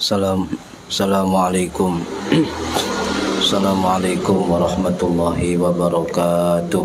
Assalamualaikum warahmatullahi wabarakatuh.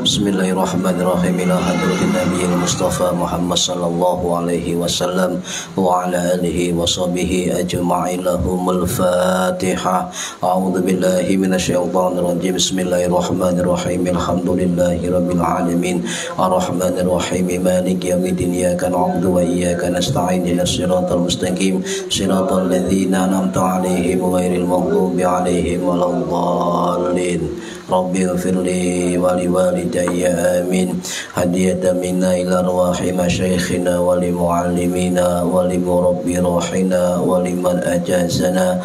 Bismillahirrahmanirrahim. Ila hadratin nabiyil mustafa Muhammad sallallahu alaihi wasallam wa ala alihi wa sahbihi ajma'in. Lahumul Fatihah. A'udzu billahi minasyaitonir rajim. Bismillahirrahmanirrahim. Alhamdulillahi rabbil alamin. Arrahmanir rahim. Maliki yaumiddin. Iyyaka na'budu wa iyyaka nasta'in. Ihdinas siratal mustaqim. Siratal ladzina an'amta 'alaihim ghairil maghdubi 'alaihim waladdallin. Rabbi ighfirli wa liwalidayya amin. Hadiyatan minna ila arwahi masyayikhina wa li muallimina wa li murabbi rohina wa liman ajazana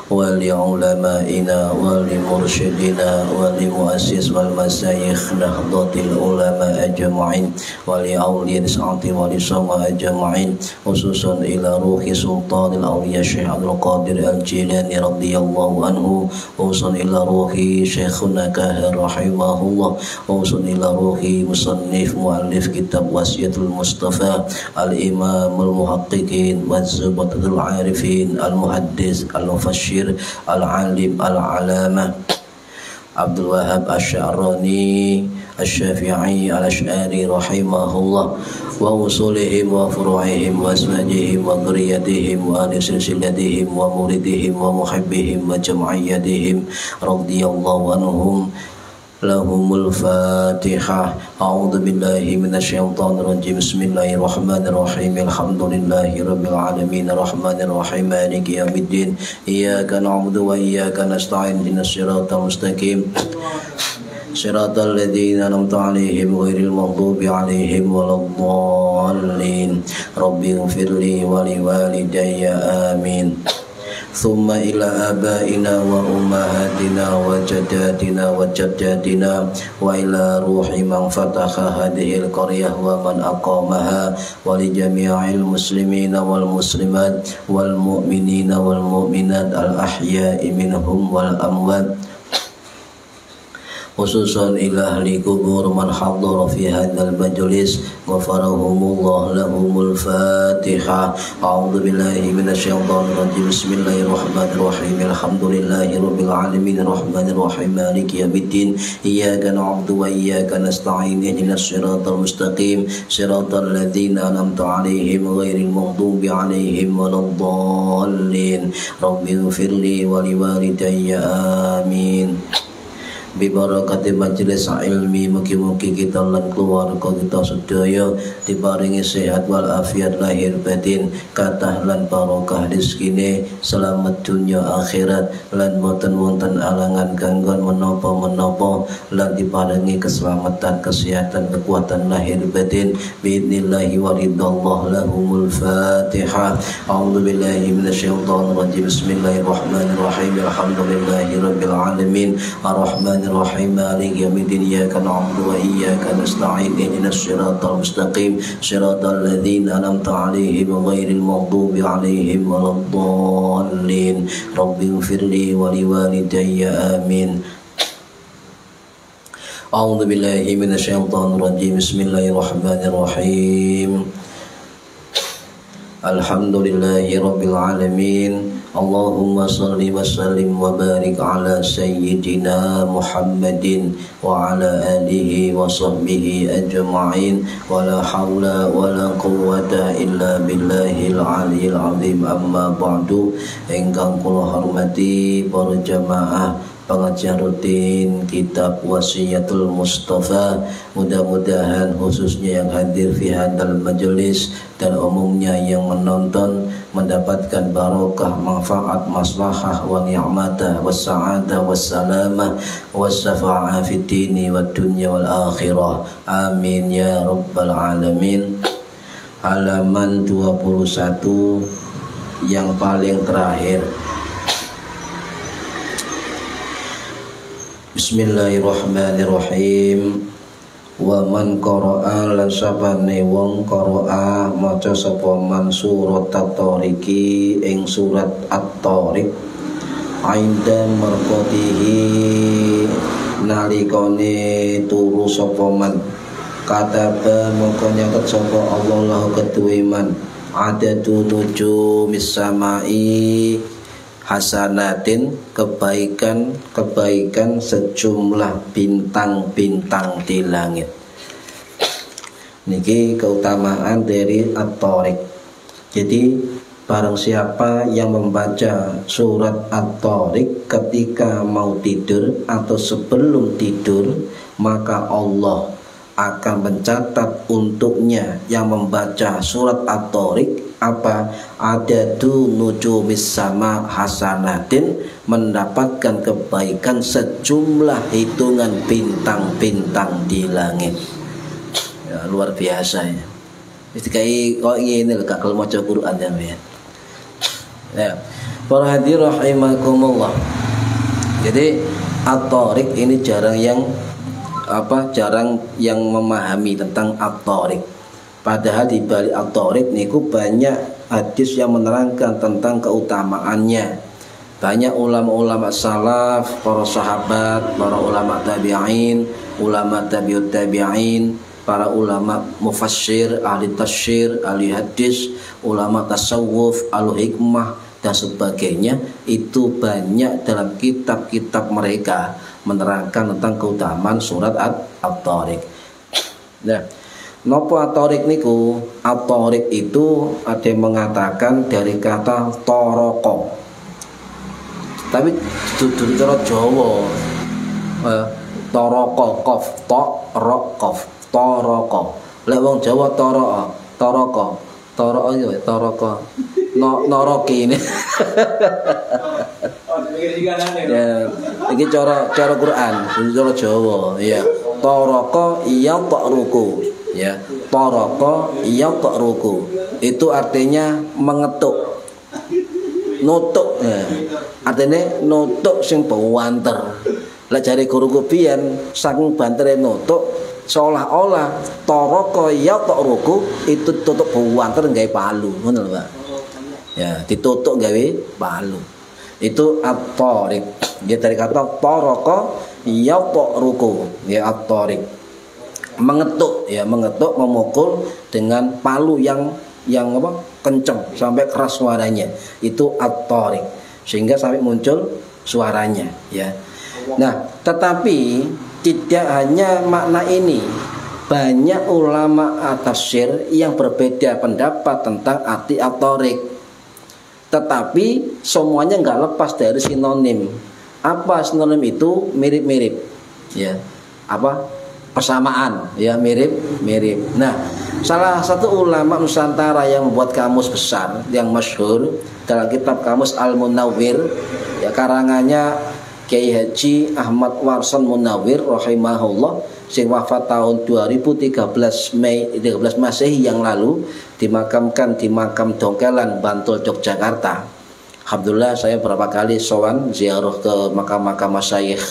wa li ulamaina wa li mursyidina wa li muassis wal masyayikh nahdlatil ulama ajma'in wa li awliya sa'ati wa li sama ajma'in, khususan ila ruhi sultanil awliya Syekh Abdul Qadir Al-Jilani radhiyallahu anhu, khususan ila ruhi Syekhuna Kahir rahimahullah, khususan ila ruhi musannif muallif kitab Wasiyatul Mustafa al-imam al-muhaqqiqin wa zubatul arifin al-muhaddis al-mufassir al-alim al-alama Abdul Wahab Asy-Sya'rani Asy-Syafi'i Al-Asy'ari rahimahullah, wa usulihim wa furu'ihim wa asmajihim wa dzurriyyatihim wa ahli silsilatihim wa muridihim wa muhibbihim wa jam'iyyatihim radhiyallahu anhum. Lahumul Fatihah. A'udzu billahi minasyaitonir rajim. Bismillahirrahmanirrahim. Alhamdulillahi rabbil alamin. Arrahmanir rahim. Maliki yaumiddin. Iyyaka na'budu wa iyyaka nasta'in. Ihdinas siratal mustaqim. Siratal ladzina an'amta 'alaihim ghairil maghdubi 'alaihim waladdallin. Rabbi ighfirli wa liwalidayya amin. Thumma ila abaina wa ummahatina wa jaddatina wa jaddatina wa ila ruhi man fataha hadhil qaryah wa man aqamaha wa li jami'il muslimina wal muslimat wal mu'minina wal mu'minat al ahya'i minhum wal amwat, khususan ila ahli kubur man hadara fi hadzal majlis ghafarahumullah. Lahumul Fatihah. A'udzu billahi minasyaitonir rajim. Bismillahirrahmanirrahim. Alhamdulillahi rabbil alamin. Arrahmanir rahim. Maliki yaumiddin. Iyyaka na'budu wa iyyaka nasta'in. Ihdinas siratal mustaqim. Siratal ladzina an'amta 'alaihim ghairil maghdubi 'alaihim waladdallin. Rabbi ighfirli wa liwalidayya amin. Bibarakati majelis ilmi, mugi-mugi kita lan keluarga kita sedaya diparingi sehat wal afiat lahir batin, kathah lan barokah rezekine, selamat dunya akhirat, lan boten wonten alangan gangguan menapa-menapa, lan diparingi keselamatan, kesehatan, kekuatan lahir batin biidnillahi waridallah. Lahumul Fatihah. A'udzu billahi minasyaitonir rajim. Bismillahirrahmanirrahim. Alhamdulillahi rabbil alamin. Arrahman Rahim. Maliki yaumiddin. Iyyaka na'budu wa iyyaka nasta'in. Ihdinas siratal mustaqim. Siratal ladzina an'amta 'alaihim ghairil maghdubi 'alaihim waladdallin. Rabbi ighfirli wa liwalidayya amin. A'udzu billahi minasyaitonir rajim. Bismillahirrahmanirrahim. Alhamdulillahi rabbil alamin. Allahumma salli wa sallim wa barik ala sayyidina Muhammadin wa ala alihi wa sahbihi ajma'in, wa la hawla wa la quwwata illa billahil aliyyil azim. Amma ba'du. Ingkang kula hormati para jamaah pengajian rutin kitab Wasiyatul Mustafa. Mudah-mudahan khususnya yang hadir fi hadal majelis dan umumnya yang menonton mendapatkan barokah, manfaat, maslahah wa ni'mata was sa'adah was salamah was syafa'ah fid dini wad dunya wal akhirah. Amin ya rabbal alamin. Halaman 21 yang paling terakhir. Bismillahirrahmanirrahim. Wa man qara'a lan sabane wong qara'a maca sapa man surat at-tariqi ing surat at-tariq ainda marqatihi nalikane turu sapa man kataba mongko nyatet sapa Allah keduwe man adadu nujumis samai hasanatin kebaikan sejumlah bintang-bintang di langit. Niki keutamaan dari At-Tariq. Jadi barang siapa yang membaca surat At-Tariq ketika mau tidur atau sebelum tidur, maka Allah akan mencatat untuknya yang membaca surat At-Tariq apa adadu nujumis sama hasanatin, mendapatkan kebaikan sejumlah hitungan bintang-bintang di langit. Ya, luar biasa ya. Mesti kayak kok ini loh kalau maca Quran ya. Ya. Para hadirin rahimakumullah. Jadi At-Tariq ini jarang yang memahami tentang At-Tariq. Padahal di balik At-Tariq niku banyak hadis yang menerangkan tentang keutamaannya. Banyak ulama-ulama salaf, para sahabat, para ulama tabi'in, ulama tabi'ut tabi'in, para ulama mufassir, ahli tafsir, ahli hadis, ulama tasawuf, ahli hikmah dan sebagainya. Itu banyak dalam kitab-kitab mereka menerangkan tentang keutamaan surat At-Tariq. Nah, nopo At-Tariq niku? At-Tariq itu ada yang mengatakan dari kata toroko, tapi dudu cara Jawa. Toroko kof torokof toroko. Lek wong Jawa toroko noroki ini. Ya, iki cara Quran, cara Jawa ya. Toroko iya ta'ruku. Ya, toroko iya ta'ruku. Itu artinya mengetuk. Nutuk ya. Artinya nutuk sing banter. Lah jare guruku biyen saking bantere nutuk seolah-olah toroko iya ta'ruku itu tutuk banter nggawe palu, ngono lho, Pak. Ya, ditutuk gawe palu. Itu At-Tariq. Dia dari kata toroko iya ta'ruku. Ya, At-Tariq. Mengetuk ya, mengetuk, memukul dengan palu yang kenceng sampai keras suaranya. Itu At-Tariq. Sehingga sampai muncul suaranya ya. Nah, tetapi tidak hanya makna ini. Banyak ulama tafsir yang berbeda pendapat tentang arti At-Tariq. Tetapi semuanya nggak lepas dari sinonim. Apa sinonim itu? Mirip-mirip ya. Apa? Persamaan ya, mirip-mirip. Nah, salah satu ulama Nusantara yang membuat kamus besar yang masyhur dalam kitab Kamus Al-Munawwir ya, karangannya Kiai Haji Ahmad Warson Munawwir rahimahullah, sing wafat tahun 2013 Mei 13 Masehi yang lalu, dimakamkan di makam Dongkelan, Bantul, Yogyakarta. Alhamdulillah saya berapa kali sowan ziarah ke makam-makam masyayikh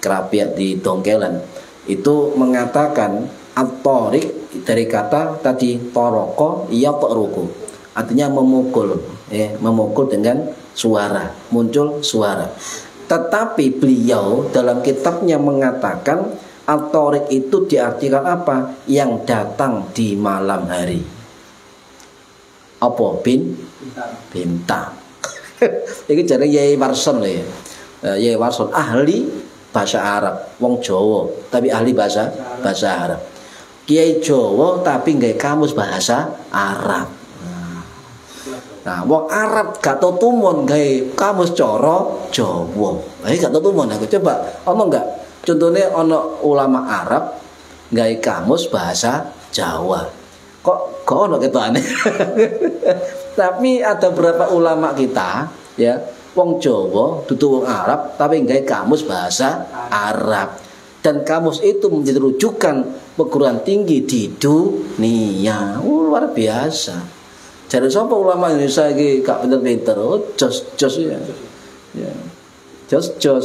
kerapiat di Dongkelan. Itu mengatakan At-Tariq dari kata tadi toroko iya ta'ruku, artinya memukul ya, memukul dengan suara, muncul suara. Tetapi beliau dalam kitabnya mengatakan At-Tariq itu diartikan apa? Yang datang di malam hari. Apa? Bintang. Ini jadi Yai Warson ya. Yai Warson ahli bahasa Arab, wong Jawa tapi ahli bahasa Arab. Kiai Jawa tapi nggak kamus bahasa Arab. Nah, wong Arab gak tau tumun gawe kamus cara Jawa. Gak tau tumun aku coba ono enggak? Contohnya ono ulama Arab gawe kamus bahasa Jawa. Kok ono ketane? Tapi ada beberapa ulama kita ya, wong Jawa dudu wong Arab tapi gawe kamus bahasa Arab. Dan kamus itu menjadi rujukan perguruan tinggi di dunia. Luar biasa. Jadi sapa ulama Indonesia iki gak pinter-pinter, jos ya. Ya. Jos.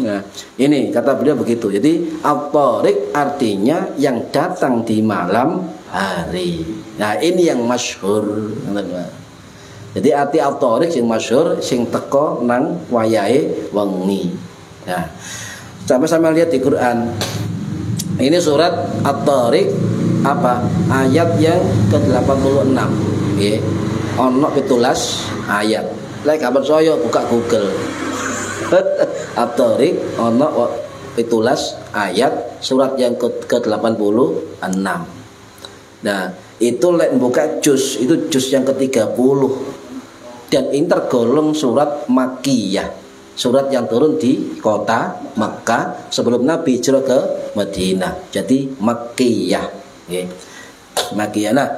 Nah, ini kata beliau begitu. Jadi at-thariq artinya yang datang di malam hari. Nah, ini yang masyhur. Jadi arti at-thariq sing masyhur sing teko nang wayahe wengi. Nah, sama-sama lihat di Quran. Ini surat At-Tariq apa? Ayat yang ke-86. Nggih. Ono 17 ayat. Lek gak percaya buka Google. At-Tariq ono 17 ayat surat yang ke-86. Nah, itu lek buka juz, itu juz yang ke-30. Dan ini tergolong surat Makkiyah. Surat yang turun di kota Makkah sebelum Nabi hijrah ke Madinah. Jadi Makkiyah. Okay. Makkiyah. Nah,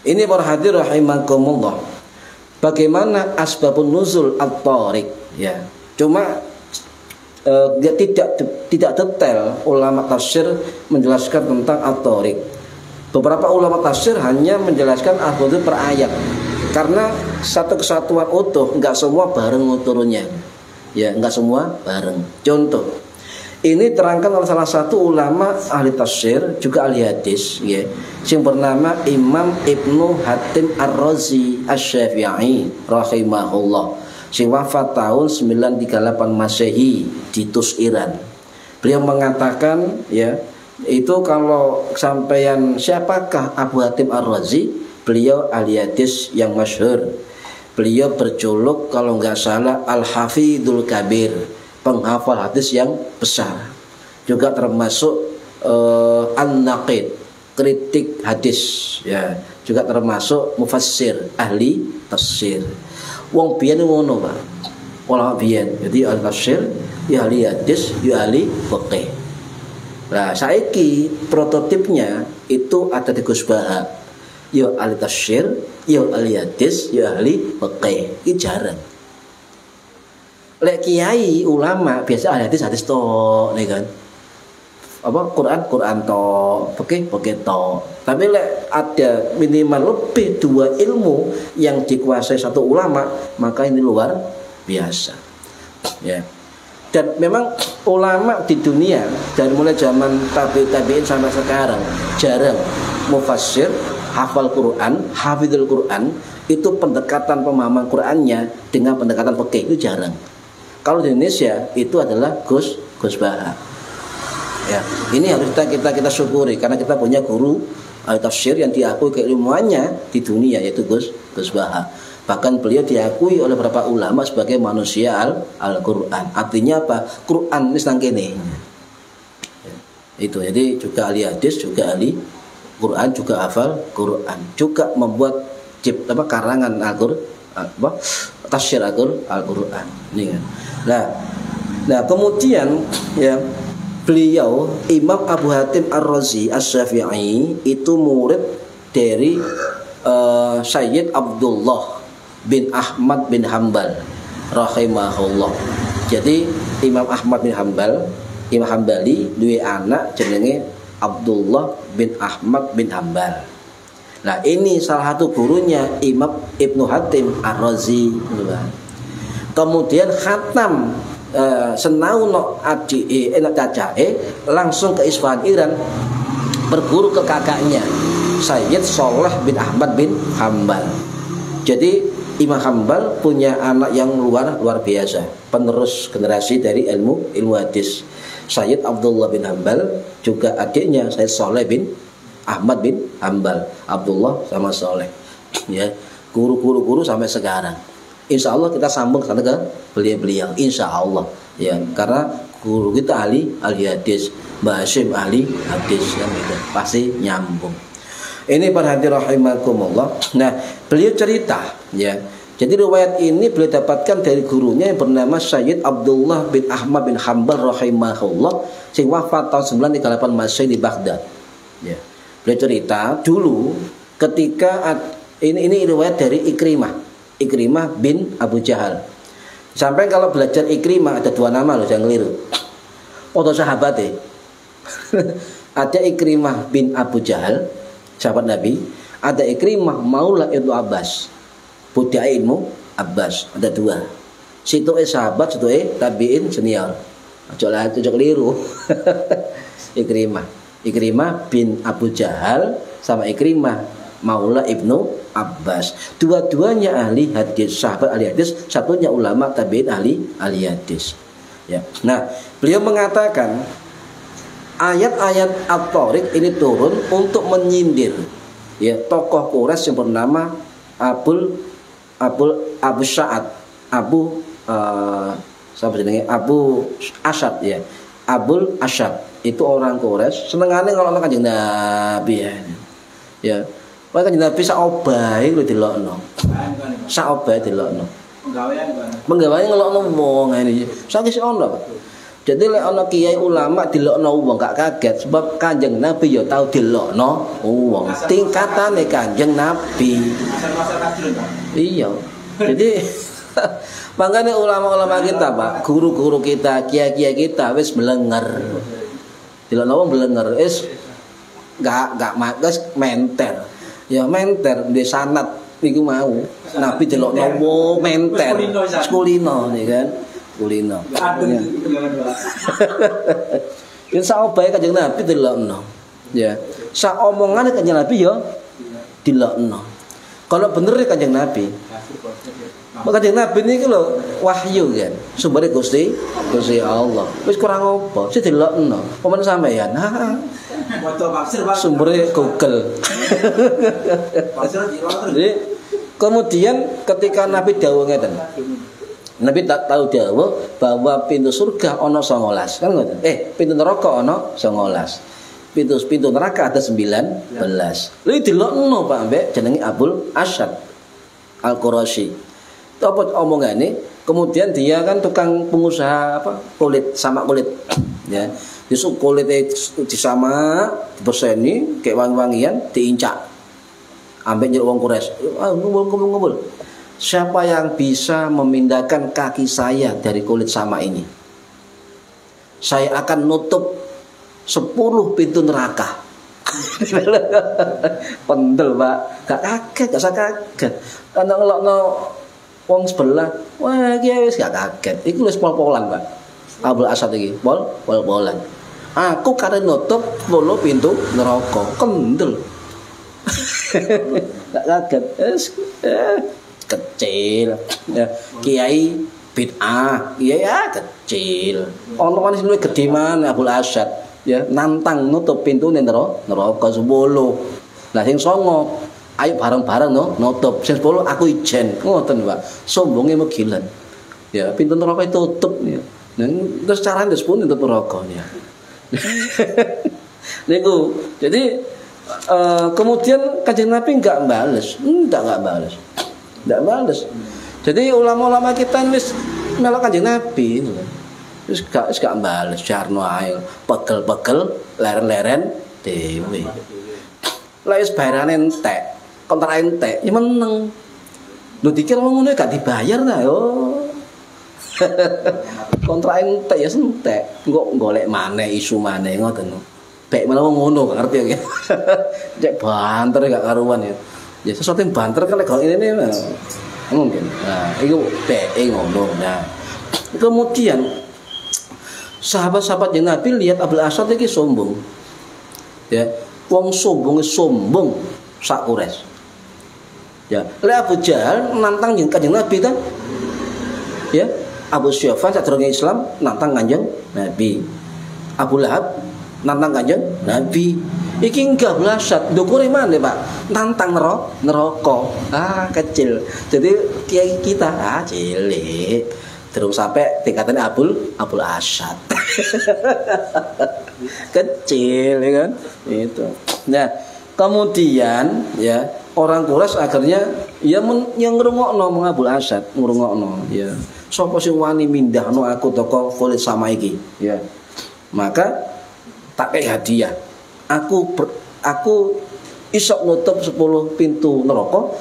ini para hadirin rahimakumullah. Bagaimana asbabun nuzul at-Tariq? Ya. Cuma tidak detail ulama tafsir menjelaskan tentang at-Tariq. Beberapa ulama tafsir hanya menjelaskan asbab per ayat. Karena satu kesatuan utuh, enggak semua bareng turunnya. Ya, enggak semua bareng. Contoh, ini terangkan oleh salah satu ulama ahli tafsir juga ahli hadis, ya, yang bernama Imam Ibnu Hatim Ar-Razi Asy-Syafi'i rahimahullah, sing wafat tahun 938 Masehi di Tus, Iran. Beliau mengatakan, ya, itu kalau sampeyan siapakah Abu Hatim Ar-Razi? Beliau ahli hadis yang masyhur. Beliau berjuluk kalau nggak salah Al-Hafidhul Kabir, penghafal hadis yang besar. Juga termasuk An-Naqid, kritik hadis, ya. Juga termasuk mufassir, ahli tafsir. Wong biyen ngono, Pak. Ulama biyen. Jadi ahli tafsir, ya ahli hadis, ya ahli fiqih. Nah, saiki prototipnya itu ada di Gus Baha. Ya ahli tafsir, ya ahli hadis, ya ahli fiqih. Ini jarang. Lek kiai ulama biasa ahli hadis tok, nih kan. Apa Quran tok, fikih tok. Tapi lek ada minimal lebih 2 ilmu yang dikuasai satu ulama, maka ini luar biasa. Ya. Dan memang ulama di dunia dari mulai zaman tabi'in sampai sekarang jarang mufassir, hafal Quran, hafidhul Quran, itu pendekatan pemahaman Qurannya dengan pendekatan fikih itu jarang. Kalau di Indonesia itu adalah Gus Baha. Ya, ini harus kita syukuri karena kita punya guru tafsir yang diakui keilmuannya di dunia, yaitu Gus Baha. Bahkan beliau diakui oleh beberapa ulama sebagai manusia Al-Quran. Artinya apa? Quran ini sangkene. Ya, itu. Jadi juga ahli hadis, juga ahli Quran, juga hafal Quran, juga membuat karangan Al-Quran, tafsir Al-Quran. Ini kan. Nah, kemudian ya beliau Imam Abu Hatim Ar-Razi Asy-Syafi'i itu murid dari Sayyid Abdullah bin Ahmad bin Hambal rahimahullah. Jadi Imam Ahmad bin Hambal, Imam Hambali duwe anak jenenge Abdullah bin Ahmad bin Hambal. Nah, ini salah satu gurunya Imam Ibnu Hatim Ar-Razi. Kemudian khatam senauno adike enak cacahe langsung ke Isfahan Iran berguru ke kakaknya Sayyid Shalih bin Ahmad bin Hambal. Jadi Imam Hambal punya anak yang luar biasa, penerus generasi dari ilmu hadis. Sayyid Abdullah bin Hambal juga adiknya Sayyid Shalih bin Ahmad bin Hambal. Abdullah sama Shalih. Ya, guru sampai sekarang. Insya Allah kita sambung sana ke beliau. Insya Allah. Ya, karena guru kita ahli hadis, Mbah Hashim ahli hadis, kan gitu. Pasti nyambung. Ini para hadirin rahimakumullah. Nah, beliau cerita, ya, Jadi riwayat ini beliau dapatkan dari gurunya yang bernama Sayyid Abdullah bin Ahmad bin Hanbal rahimahullah, sing wafat tahun 938 Masehi di Baghdad. Ya. Beliau cerita dulu ketika ini riwayat dari Ikrimah bin Abu Jahal. Sampai kalau belajar Ikrimah ada dua nama loh, jangan keliru. Foto sahabat ada Ikrimah bin Abu Jahal, sahabat Nabi. Ada Ikrimah Maula Ibnu Abbas, budak ilmu Abbas. Ada dua. Situ sahabat, situ tabiin senior. Ojo keliru. Ikrimah bin Abu Jahal sama Ikrimah Maula Ibnu Abbas. Dua-duanya ahli hadis, sahabat ahli hadis, satunya ulama tabiin ahli hadis. Ya. Nah, beliau mengatakan ayat-ayat At-Tariq ini turun untuk menyindir ya tokoh Quraisy yang bernama Abu Sa'ad, Abu Asyad ya. Abul Asyad itu orang Quraisy senengane kalau Kanjeng Nabi ya. Ya. Wah Kanjeng Nabi sak obahe lho dilokno. Sak obahe dilokno. Penggawean ngelokno wong ngene iki. Saiki ono. Jadi lek ana kiai ulama dilokno wong gak kaget sebab Kanjeng Nabi ya tau dilokno wong. Tingkatane Kanjeng Nabi. Iya. Jadi makanya ulama-ulama kita, Pak, guru-guru kita, kiai-kiai kita wis melenger. Dilokno wong melenger wis gak menter. Ya menter di sanad niku mau. Nabi delokno wong menter. Kulino nih kan. Kulino. Yen sak obahe Kanjeng Nabi delokno. Ya. Sak omongane Kanjeng Nabi ya delokno. Kalau bener Kanjeng Nabi. Kanjeng Nabi niki lho wahyu kan. Sumbere Gusti Allah. Wis kurang apa? Sing delokno. Pemen sampeyan. Sumbernya Google. Jadi kemudian ketika Nabi dawuh ngeten. Nabi tak tahu dawuh bahwa pintu surga ono 19 kan ngoten. Pintu neraka ono 19. Pintu neraka ada 19. Lha dilokno Pak Mbek jenenge Abul Asyad Al-Quraisy. Itu apa omongane? Kemudian dia kan tukang pengusaha kulit ya. Besok kulitnya disama, berseni, kayak wangi-wangian, diincak. Ambek nyuruh wong Quraisy. Ngumpul. Siapa yang bisa memindahkan kaki saya dari kulit sama ini? Saya akan nutup 10 pintu neraka. Pendel, Pak. Gak usah kaget. Karena ngelokno wong sebelah, wah kiai wis gak kaget. Iku wis pol-polan, Pak. Abul Asyad iki, pol-polan. Aku karena nutup 10 pintu neraka, kendel. Gak kaget. Kecil. Ya, kiai bid'ah, kiai kecil. Ono kan sing luwih gedhe maneh Abul Asyad, ya, nantang nutup pintu neraka 10. Lah sing 9, ayo bareng-bareng nutup. Sing 10 aku ijen. Ngoten, Pak. Sombonge megilan. Ya, pintu neraka ditutup ya. Terus carane sepun nutup neraka ya. Niku. Jadi kemudian Kanjeng Nabi enggak bales. Jadi ulama-ulama kita wis melok Kanjeng Nabi itu. Wis gak bales jarno ae pegel-pegel leren-leren dhewe. Lah wis bayarane entek, kontrak entek, ya meneng. Lho dikir wong ngono gak dibayar ta yo. Kontrak entek ya entek, engko golek maneh isu maneh ngoten. Bek malah ngono gak ngerti ya. Cek banter gak karuan ya. Ya sesuatu yang banter kan kalau ini mungkin. Nah, itu bek ngono. Nah, kemudian sahabat-sahabat yang Nabi lihat Abul Asyad iki sombong. Ya, wong sombong sak Quraisy. Ya, lek Abu Jahal nantang Kanjeng Nabi ta? Ya, Abu Sufyan sadurunge Islam nantang Kanjeng Nabi. Abu Lahab nantang Kanjeng Nabi. Iki enggak belasat, ndukure mana Pak? Nantang neraka. Kecil. Jadi kiai kita cilik. Terus sampai tingkatannya Abul Asyad. Kecil ya kan? Itu. Nah, Kemudian ya orang Quraisy akhirnya ya yang ngrungokno Abul Asad, ngrungokno ya. Sapa sing wani mindahno aku teko kulit sama iki ya. Maka tak kayak hadiah. Aku isok nutup 10 pintu neraka.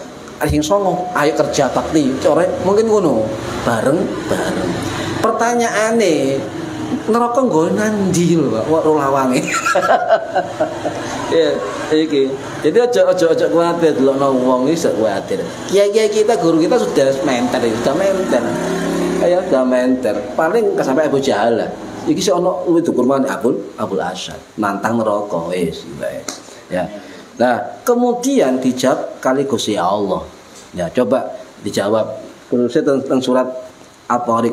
Sing songo, ayo kerja bakti, corek mungkin ngono, bareng-bareng. Pertanyaane, neraka nggo nandi lho, Pak, lawange. Ya, iki. Jadi aja kuwatir delokno wong iki sak kuwatir. Kiai-kiai kita, guru kita sudah menter. Ayo sudah menter. Paling sampai Abu Jahal lah. Iki sik ono luwih dukurman Abul Asad, nantang neraka wis. Ya. Nah, kemudian dijawab kali Gusti Allah. Ya, coba dijawab. Khususnya tentang surat At-Tariq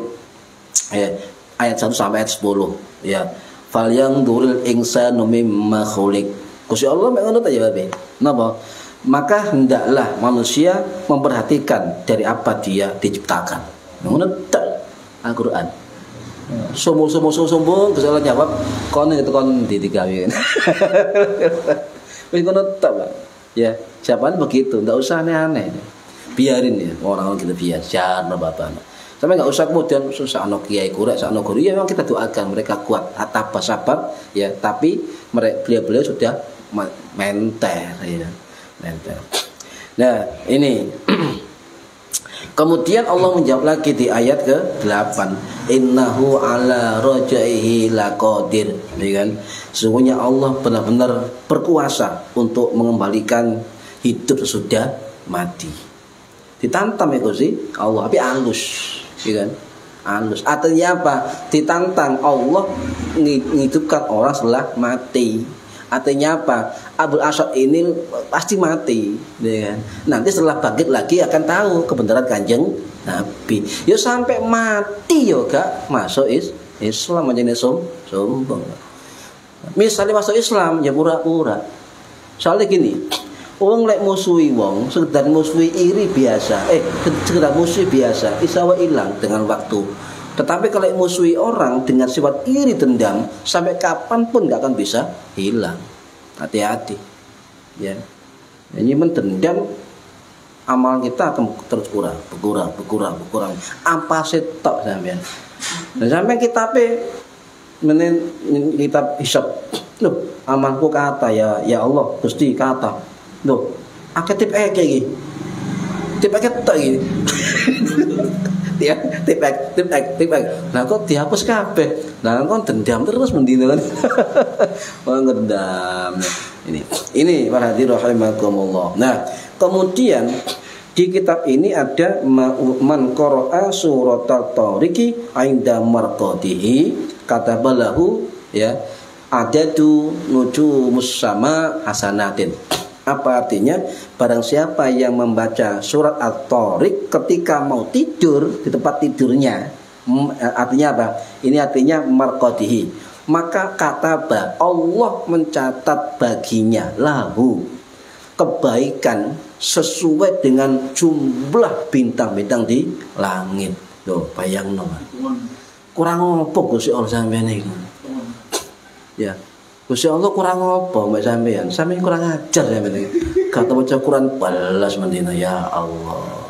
ya, ayat 1 sampai ayat 10 ya. Fal yanzuril insanu mimma khuliq. Gusti Allah mek ngono ta jawabe. Napa? Maka hendaklah manusia memperhatikan dari apa dia diciptakan. Ngono ta Al-Qur'an. Sombong Gusti Allah jawab, kon digawe. Wis ngono tok, Pak. Ya, jawaban begitu, enggak usah aneh-aneh. Biarin ya, orang-orang kita biasa Bapak. Sampai enggak usah kemudian susah ana kiai kurek, ana guru. Ya memang kita doakan mereka kuat, tabah sabar ya, tapi beliau sudah menter ya. Menter. Nah, ini kemudian Allah menjawab lagi di ayat ke-8, innahu ala rajaihi laqadir, ya kan? Sesungguhnya Allah benar-benar berkuasa untuk mengembalikan hidup sesudah mati. Ditantang ya sih Allah, tapi halus, ya kan? Halus. Artinya apa? Ditantang Allah menghidupkan orang setelah mati. Artinya apa? Abul Asad ini pasti mati, ya kan? Nanti setelah bangkit lagi akan tahu kebenaran Kanjeng Nabi. Ya sampai mati yo gak masuk Islam aja sombong. Misalnya masuk Islam ya pura-pura. Soalnya gini, wong lek musuhi wong, sekedar musuhi iri biasa. Sekedar musuhi biasa, isawa hilang dengan waktu. Tetapi kalau musuhi orang dengan sifat iri dendam, sampai kapanpun gak akan bisa hilang. Hati-hati. Ya. Ini mendendam, amal kita akan terus berkurang. Apa sih tok sampean? Dan sampai kitab hisab. Loh, amalku kata ya Allah, Gusti kata. Loh, akeh tip iki. Tip tok iki. Ya, tip. Nah kok dihapus kabeh. Nah kok dendam terus mendino kan. Wong dendam. Ini para hadirin rahimakumullah. Nah, kemudian di kitab ini ada man qara'a suratal tariqi ainda marqadihi katabalahu ya adadu nujumus sama hasanatin. Apa artinya? Barang siapa yang membaca surat At-Tariq ketika mau tidur di tempat tidurnya, artinya apa? Ini artinya marqadihi. Maka kataba Allah mencatat baginya lahu kebaikan sesuai dengan jumlah bintang-bintang di langit. Loh, bayangno. Kurang opo Gusti Allah sampeyan iki? Ya. Gusti Allah kurang apa mbak sampean? Sampean kurang ajar sampean iki. Kata baca Quran balas mendina ya Allah.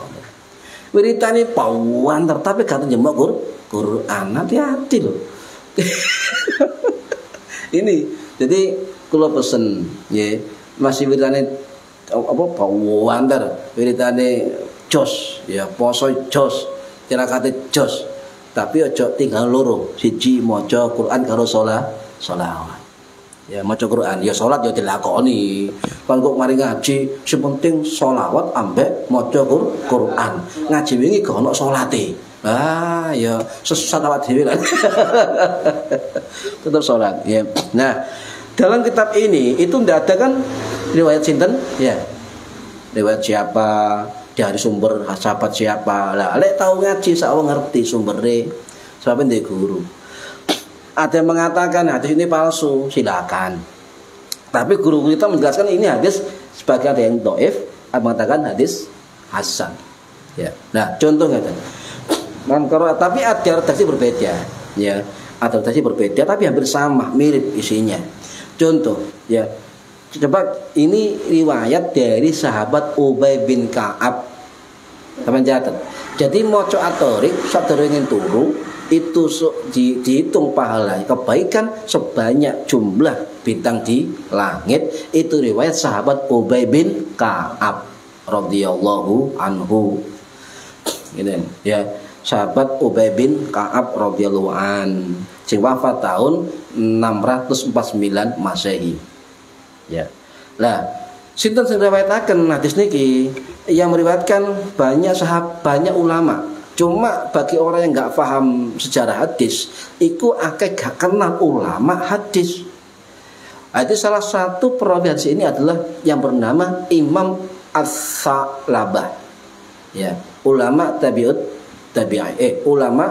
Wiritane pawanter tapi kata jembak Quran. Hati-hati loh. Ini jadi kula pesen ya, masih wiritane apa pawanter, wiritane jos ya, poso jos, tirakate jos. Tapi aja tinggal loro, siji maca Quran karo sholawat. Ya maca Quran, ya salat ya dilakoni. Kan kok mari ngaji, sing penting sholawat ambek maca Quran. Ngaji wingi gak ono salate. Ah, ya sesat awak dhewe lah. Tetap salat, ya. Nah, dalam kitab ini itu ndak ada kan riwayat sinten? Ya. Riwayat siapa? Dari sumber sahabat siapa? Lah, lek tahu ngaji sak ngerti sumbere. Sampe ndek guru. Ada yang mengatakan hadis ini palsu, silakan. Tapi guru kita menjelaskan ini hadis sebagai ada yang dhaif, mengatakan hadis hasan. Ya. Nah, contohnya tapi ada redaksi berbeda, ya. Ada redaksi berbeda tapi hampir sama, mirip isinya. Contoh, ya. Coba ini riwayat dari sahabat Ubay bin Ka'ab. Teman catat. Jadi maca at-Thariq sadurunge turu itu dihitung pahala kebaikan sebanyak jumlah bintang di langit. Itu riwayat sahabat Ubay bin Ka'ab radhiyallahu anhu. Gitu ya. Sahabat Ubay bin Ka'ab radhiyallahu an sing wafat tahun 649 Masehi. Ya. Lah, sinten sing riwayataken hadis niki? Yang meriwayatkan banyak ulama. Cuma bagi orang yang enggak paham sejarah hadis, iku akeh gak kenal ulama hadis. Itu salah satu perawi hadis ini adalah yang bernama Imam As-Sa'labah. Ya, ulama ulama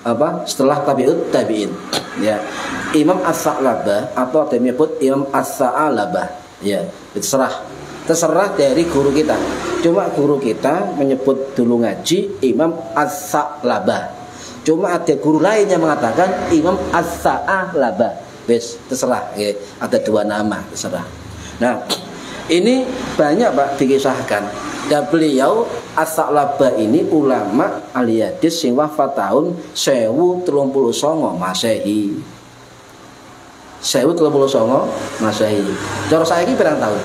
apa setelah tabi'ut tabi'in. Ya, Imam As-Sa'labah atau ada yang menyebut Imam As-Sa'labah. Ya, terserah dari guru kita. Cuma guru kita menyebut dulu ngaji Imam As-Sa'labah. Cuma ada guru lain yang mengatakan Imam As-Sa'labah. Wes, terserah ya. Ada dua nama, terserah. Nah, ini banyak Pak dikisahkan. Dan beliau As-Sa'labah ini ulama ahli hadis sing wafat tahun 1039 Masehi. 1039 Masehi. Cara saiki pirang tahun?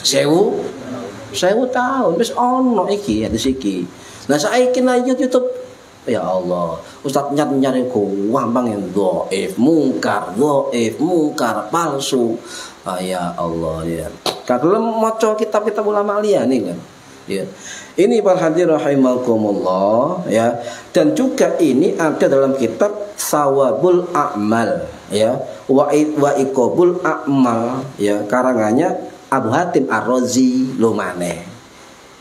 1000 tahun wis ono iki hadis iki. Nah saiki nang YouTube ya Allah, Ustaz nyari gampang yang dhaif, mungkar, palsu. Ya Allah ya. Kalau maca kitab-kitab ulama liyane kan. Ya. Ini para hadirin rahimakumullah ya. Dan juga ini ada dalam kitab Sawabul A'mal ya. Wa Iqabul A'mal ya, karangannya Abu Hatim Ar-Razi lumane.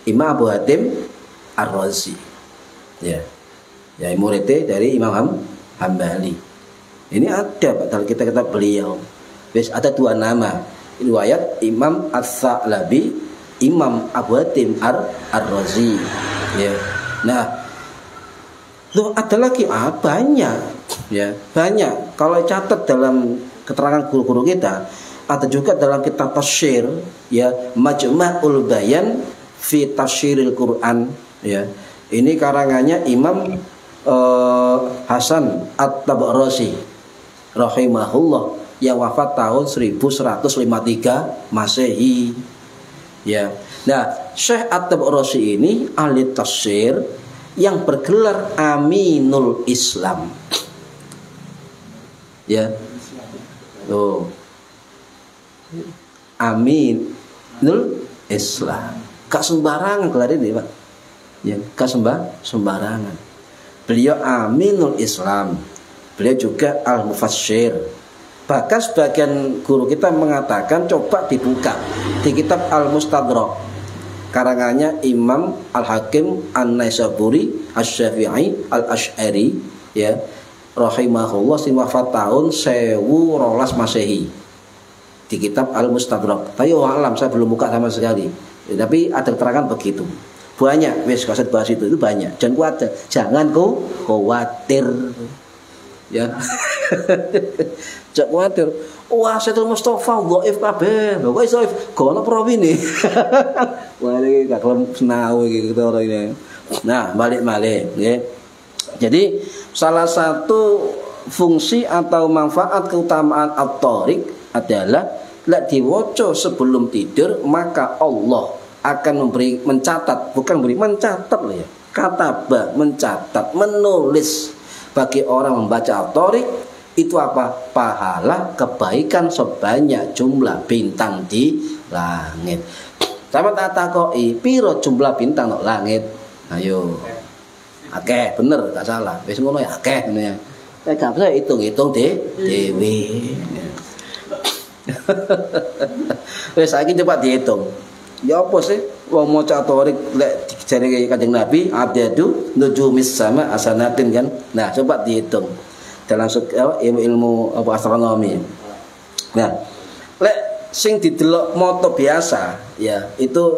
Imam Abu Hatim Ar-Razi. Ya. Ya muridnya dari Imam Hambali. Ini ada Pak dalam kitab-kitab beliau. Wis ada dua nama. Riwayat Imam As-Sa'labi, Imam Abu Hatim Ar-Razi. Ya. Nah, loh ada lagi banyak. Ya, banyak. Kalau catat dalam keterangan guru-guru kita, ada juga dalam kitab tafsir ya, Majma'ul Bayan fi Tafsiril Quran ya. Ini karangannya Imam Hasan At-Tabarasi rahimahullah yang wafat tahun 1153 Masehi. Ya. Nah, Syekh At-Tabarasi ini ahli tafsir yang bergelar Aminul Islam. Ya. Tuh. Aminul Islam. Gak sembarangan gelar ini, Pak. Ya, gak sembarangan. Beliau Aminul Islam. Beliau juga Al-Mufassir. Bahkan sebagian guru kita mengatakan coba dibuka di kitab Al-Mustadrak karangannya Imam Al-Hakim An-Naisaburi Asy-Syafi'i Al-Asy'ari ya, rahimahullah sing wafat tahun 1012 Masehi. Di kitab Al-Mustadrak. Tapi alam saya belum buka sama sekali. Ya, tapi ada keterangan begitu. Banyak, wis kalau bahas itu banyak. Jangan khawatir, jangan khawatir. Ya. Jangan khawatir. Wah, Sayyidul Mustafa dhaif kabeh. Lho kok iso dhaif? Gono perawi nih. Wah, iki gak kelem senau iki ketara ini. Nah, balik-balik nggih. Jadi salah satu fungsi atau manfaat keutamaan at-Thariq adalah lek diwaca sebelum tidur maka Allah akan mencatat loh ya. Kataba mencatat, menulis bagi orang membaca at-Thariq itu apa? Pahala kebaikan sebanyak jumlah bintang di langit. Sama tak takoki piro jumlah bintang di langit? Ayo. Akeh, bener gak salah. Wis ngono ya akeh ngene ya. Nek gak bisa hitung-hitung dhewe. Wis saiki coba dihitung. Ya apa sih wong maca at-Thariq lek jare Kanjeng Nabi adadu nujumis sama asanatin kan. Nah, coba dihitung dalam ilmu apa astronomi. Nah, lek sing didelok moto biasa ya, itu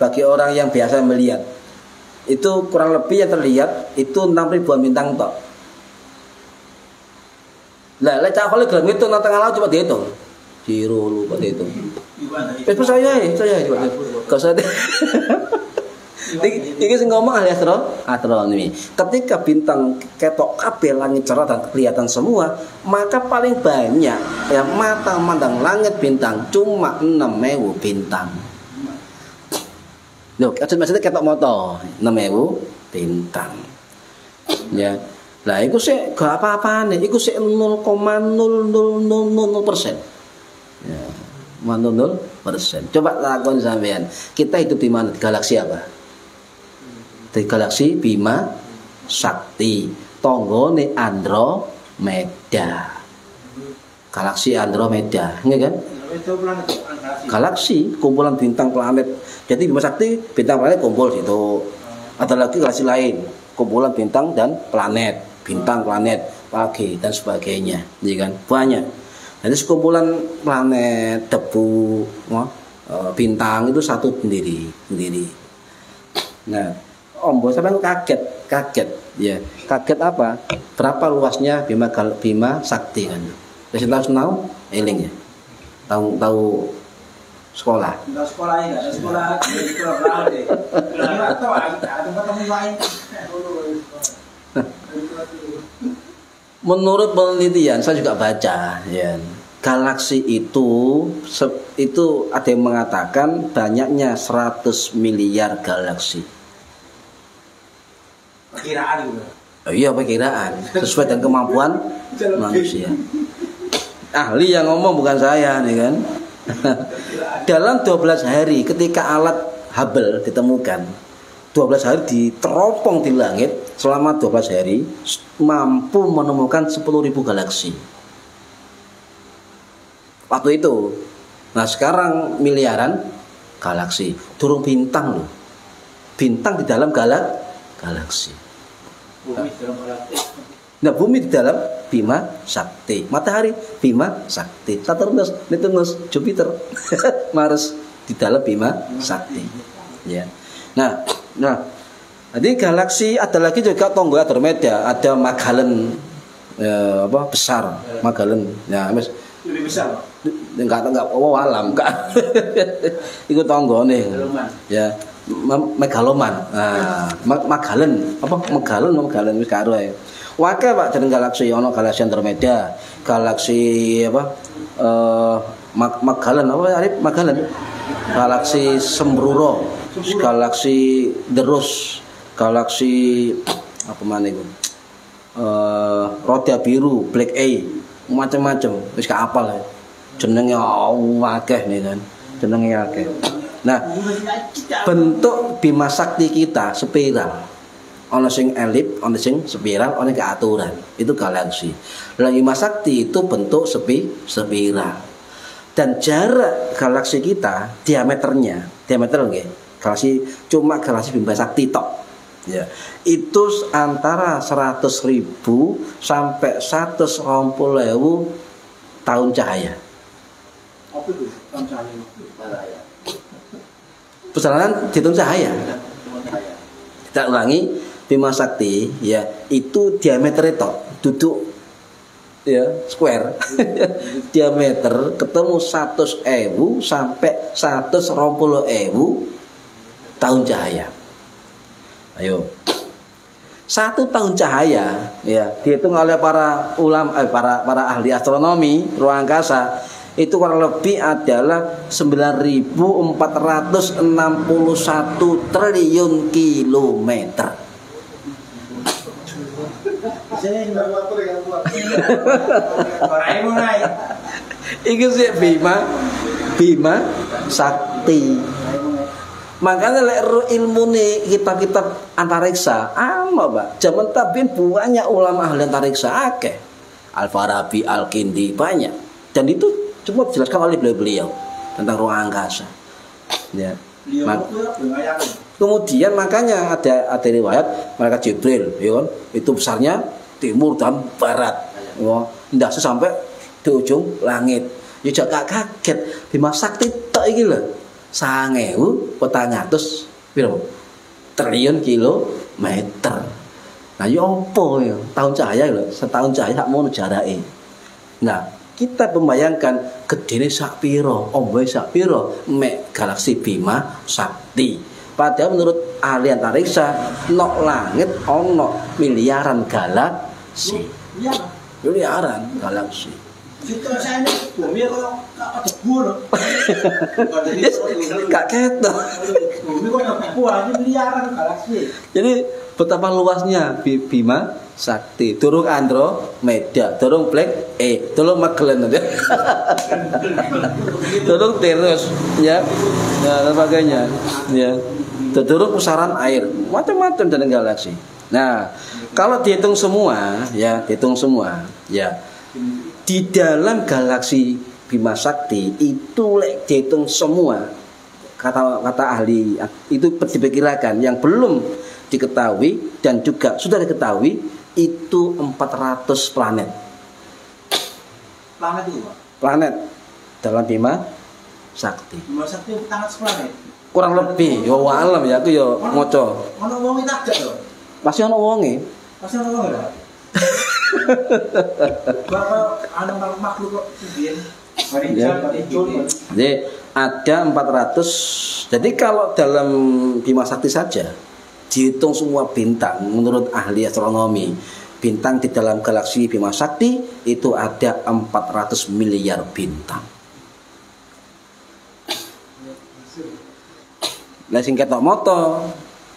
bagi orang yang biasa melihat itu kurang lebih yang terlihat itu 6.000 bintang tok. Lah lek cak kali gelem ngitung nang tengah laut coba dihitung. Ciro lupa itu. Percaya coba. Kau sadar. Iki sing ngomong ahli astronomi. Ketika bintang ketok kabeh langit cerah dan kelihatan semua, maka paling banyak ya mata memandang langit bintang cuma 6.000 bintang. Loh, maksudnya ketok moto 6.000 bintang. Ya. Lah iku sik gak apa-apane, iku sik 0,0000%. Ya, 0,00%. Coba takon sampean, kita hidup di mana? Di galaksi apa? Di galaksi Bima Sakti, tonggone Andromeda. Galaksi Andromeda, nggih kan? Galaksi kumpulan bintang planet. Jadi Bima Sakti bintang planet kumpul situ. Ada lagi galaksi lain, kumpulan bintang dan planet, bintang planet, pagi dan sebagainya, iya kan? Banyak. Jadi sekumpulan planet, debu, bintang itu satu sendiri. Nah, Om Bos sampai kaget, ya. Kaget apa? Berapa luasnya Bima Sakti kan? Wis tahu eling ya. Tahu sekolah. Tahu sekolah ini, ada sekolah berapa deh. Enggak tahu ada tempat lain. Menurut penelitian saya juga baca, ya. Galaksi itu ada yang mengatakan banyaknya 100 miliar galaksi. Perkiraan gitu. Oh iya, perkiraan sesuai dengan kemampuan manusia. Ahli yang ngomong bukan saya nih kan. Dalam 12 hari ketika alat Hubble ditemukan, 12 hari diteropong di langit selama 12 hari mampu menemukan 10.000 galaksi. Waktu itu. Nah, sekarang miliaran galaksi. Durung bintang loh. Bintang di dalam galaksi. Bumi dalam galaksi. Nah, bumi di dalam Bima Sakti, matahari Bima Sakti, Saturnus, Neptunus, Jupiter, Mars di dalam Bima Sakti. Ya. Nah, jadi galaksi ada lagi juga tonggol Andromeda, ada Magellan, besar Magellan. Ya, lebih besar. Enggak alam enggak. Iku tonggone. Ya. Megaloman. Nah, Magellan wis karo ae. Wae Pak jeneng galaksi ana galaksi Andromeda, galaksi Magellan Magellan. Galaksi Sembrono, galaksi Derus, galaksi apa mana itu? Roda biru, Black Eye, macam-macam. Wis gak apal ya. Jenenge akeh nih kan. Jenenge akeh. Nah, bentuk Bima Sakti kita spiral. Ana sing elip, ana sing spiral, ana keaturan. Itu galaksi. Lah Bima Sakti itu bentuk spiral. Dan jarak galaksi kita diameter nggih. Galaksi Bima Sakti tok. Ya. Itu antara 100.000 sampai 120.000 tahun cahaya. Apa itu tahun cahaya? Perjalanan dihitung cahaya. Kita ulangi, Bima Sakti ya itu diameter itu duduk ya square diameter ketemu 100.000 sampai 120.000 tahun cahaya. Ayo. 1 tahun cahaya ya dihitung oleh para para ahli astronomi ruang angkasa itu kurang lebih adalah 9.461 triliun kilometer. Iki sih Bima Sakti. Makanya lek ilmu nih kitab-kitab antariksa, Pak. Zaman tabiin banyak ulama ahli antariksa akeh. Al-Farabi, Al-Kindi banyak. Dan itu cuma dijelaskan oleh beliau tentang ruang angkasa. Ya. Kemudian makanya ada riwayat malaikat Jibril, ya kan? Itu besarnya timur dan barat. Wah, ndak sampai di ujung langit. Ya gak kaget Bima Sakti tok iki lho. 9.400 piro? Triliun kilometer. Nah, ya opo ya? Tahun cahaya lho, setahun cahaya sak mono jarake. Nah, kita membayangkan gedene sak pira, ombohe sak pira mek galaksi Bima Sakti. Padahal menurut ahli antariksa nok langit ono miliaran galaksi. Miliaran galaksi. Situasinya bumi kok ada debu loh. Gak ketok. Bumi kok ada debu aja miliaran galaksi. Jadi betapa luasnya Bima Sakti. Durung Andromeda, durung Black durung Magellan ya. Durung Terus ya. Dan sebagainya ya. Durung pusaran air, macam-macam dan galaksi. Nah, kalau dihitung semua ya, di dalam galaksi Bima Sakti itu dihitung semua kata ahli itu diperkirakan yang belum diketahui dan juga sudah diketahui itu 400 planet. Planet itu, Pak? Planet dalam Bima Sakti. Bima Sakti planet seplanet. Kurang lebih, yo alam ya aku yo maca. Ono wong tak lho. Masih ono wonge. Masih ono wong lho. Bapak anu makhluk kok biyen. Jadi ada 400. Jadi kalau dalam Bima Sakti saja dihitung semua bintang menurut ahli astronomi, bintang di dalam galaksi Bima Sakti itu ada 400 miliar bintang. Lah sing ketok moto,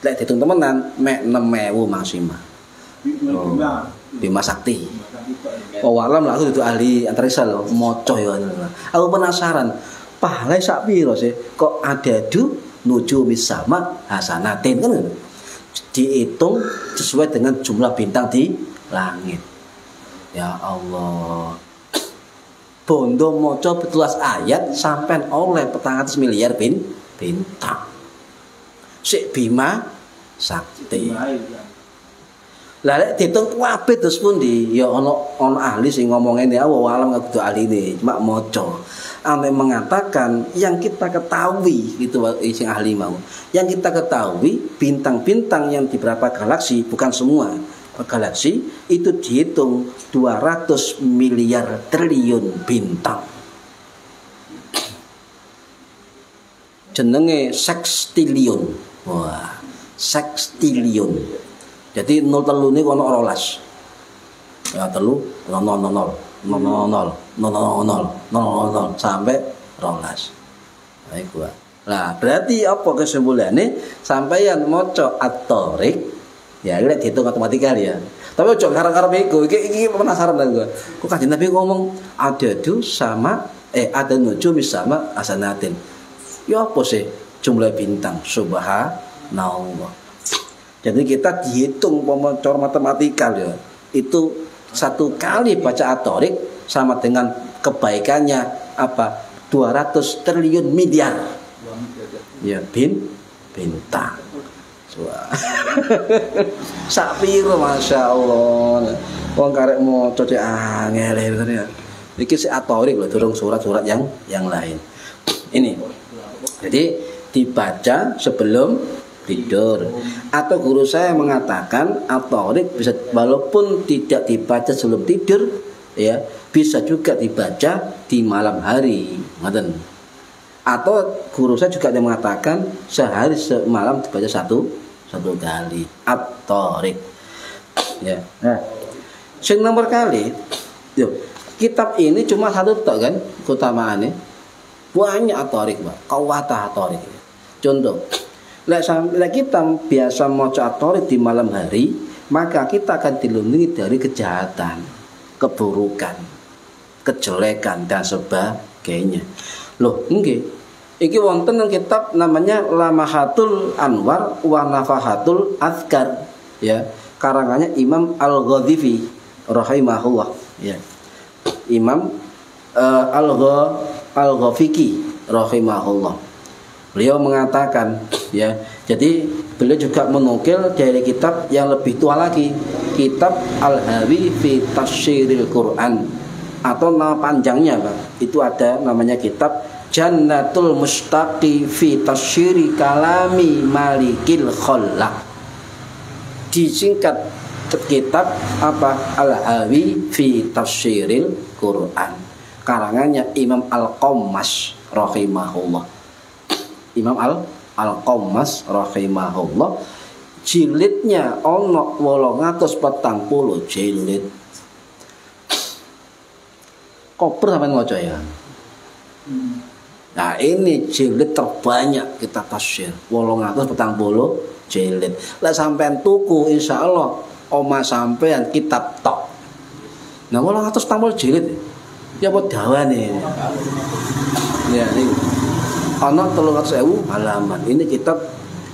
lek dihitung temenan mek 6.000 maksimal. Bima Sakti. Oh alam lah aku itu ahli antariksa loh, moco ya. Aku penasaran, pahala sak piro sih kok ada nujumis sama hasanatin kan? Dihitung sesuai dengan jumlah bintang di langit. Ya Allah. Bondo moco 17 ayat sampai oleh 400 miliar bintang. Sik Bima Sakti. Lah lek diitung kabeh terus pundi? Ya ana ahli sing ngomong ngene, alam kudu ahline, cuma maca. Ame mengatakan yang kita ketahui gitu sing ahli mau. Yang kita ketahui bintang-bintang yang di beberapa galaksi, bukan semua galaksi itu dihitung 200 miliar triliun bintang. Jenenge sextillion. Wah, sextillion. Jadi 0 telu ini kono 12. Ya telu 000 sampai 12. Nah iku. Lah, berarti apa kesimpulannya? Sampeyan maca at-Thariq ya lek dihitung matematika ya. Tapi ojo karep-karep iku. Iki penasaran aku. Kok Kanjeng Nabi ngomong adadu sama ada nujum sama asanatin. Ya apa sih jumlah bintang? Subhanallah. Jadi kita dihitung pemecor matematika ya. Itu satu kali baca at-Thariq sama dengan kebaikannya apa? 200 triliun miliar. Ya bintang. Sak piro masyaallah. Wong karek maca dhek angel ya. Iki sik at-Thariq lho, durung surat-surat yang lain. Ini. Jadi dibaca sebelum tidur. Atau guru saya mengatakan at-Thariq bisa walaupun tidak dibaca sebelum tidur ya, bisa juga dibaca di malam hari. Ngoten. Atau guru saya juga yang mengatakan sehari semalam dibaca satu kali at-Thariq. Ya. Nah, sing nomor kali, yuk, kitab ini cuma satu tok kan keutamaannya. Banyak at-Thariq, Pak. Kawata at-Thariq. Contoh, lek kita biasa maca at-Thariq di malam hari, maka kita akan dilindungi dari kejahatan, keburukan, kejelekan dan sebagainya. Loh, nggih. Iki wonten nang kitab namanya Lamahatul Anwar wa Nafahatul Azkar, ya. Karangannya Imam Al-Ghazali rahimahullah, ya. Imam Al-Ghafiki rahimahullah. Beliau mengatakan, ya. Jadi beliau juga menukil dari kitab yang lebih tua lagi, kitab Al-Hawi fi Tafsiril Quran, atau nama panjangnya, Pak. Itu ada namanya kitab Jannatul Mustaqi fi Tafsiri Kalami Malikil Khallaq. Disingkat kitab apa? Al-Hawi fi Tafsiril Quran. karangannya Imam Al-Qammas rahimahullah. Imam Al-Qammas rahimahullah, jilidnya ono 840 jilid. Koper sampean ngoco ya. Nah, ini jilid terbanyak kita tafsir 840 jilid. Lah sampean tuku insyaallah omah sampean kitab tok. Nah, 840 jilid. Ya apa dawane. Ya, ini ana 300.000 halaman. Ini kitab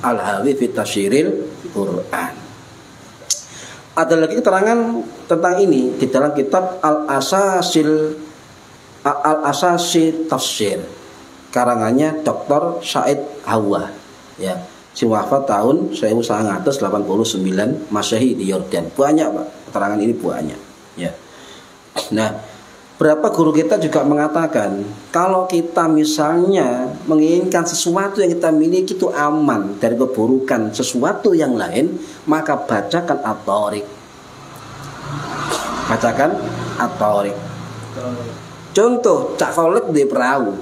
Al-Hawi fi Tafsiril Quran. Ada lagi keterangan tentang ini di dalam kitab Al-Asasi Tafsir, karangannya Dr. Said Hawa, ya, si wafat tahun 1989 Masehi di Yordan. Banyak Pak, keterangan ini banyak, ya. Nah, berapa guru kita juga mengatakan kalau kita misalnya menginginkan sesuatu yang kita miliki itu aman dari keburukan sesuatu yang lain, maka bacakan At-Thariq. Bacakan At-Thariq. Contoh, Cak Khalid di perahu,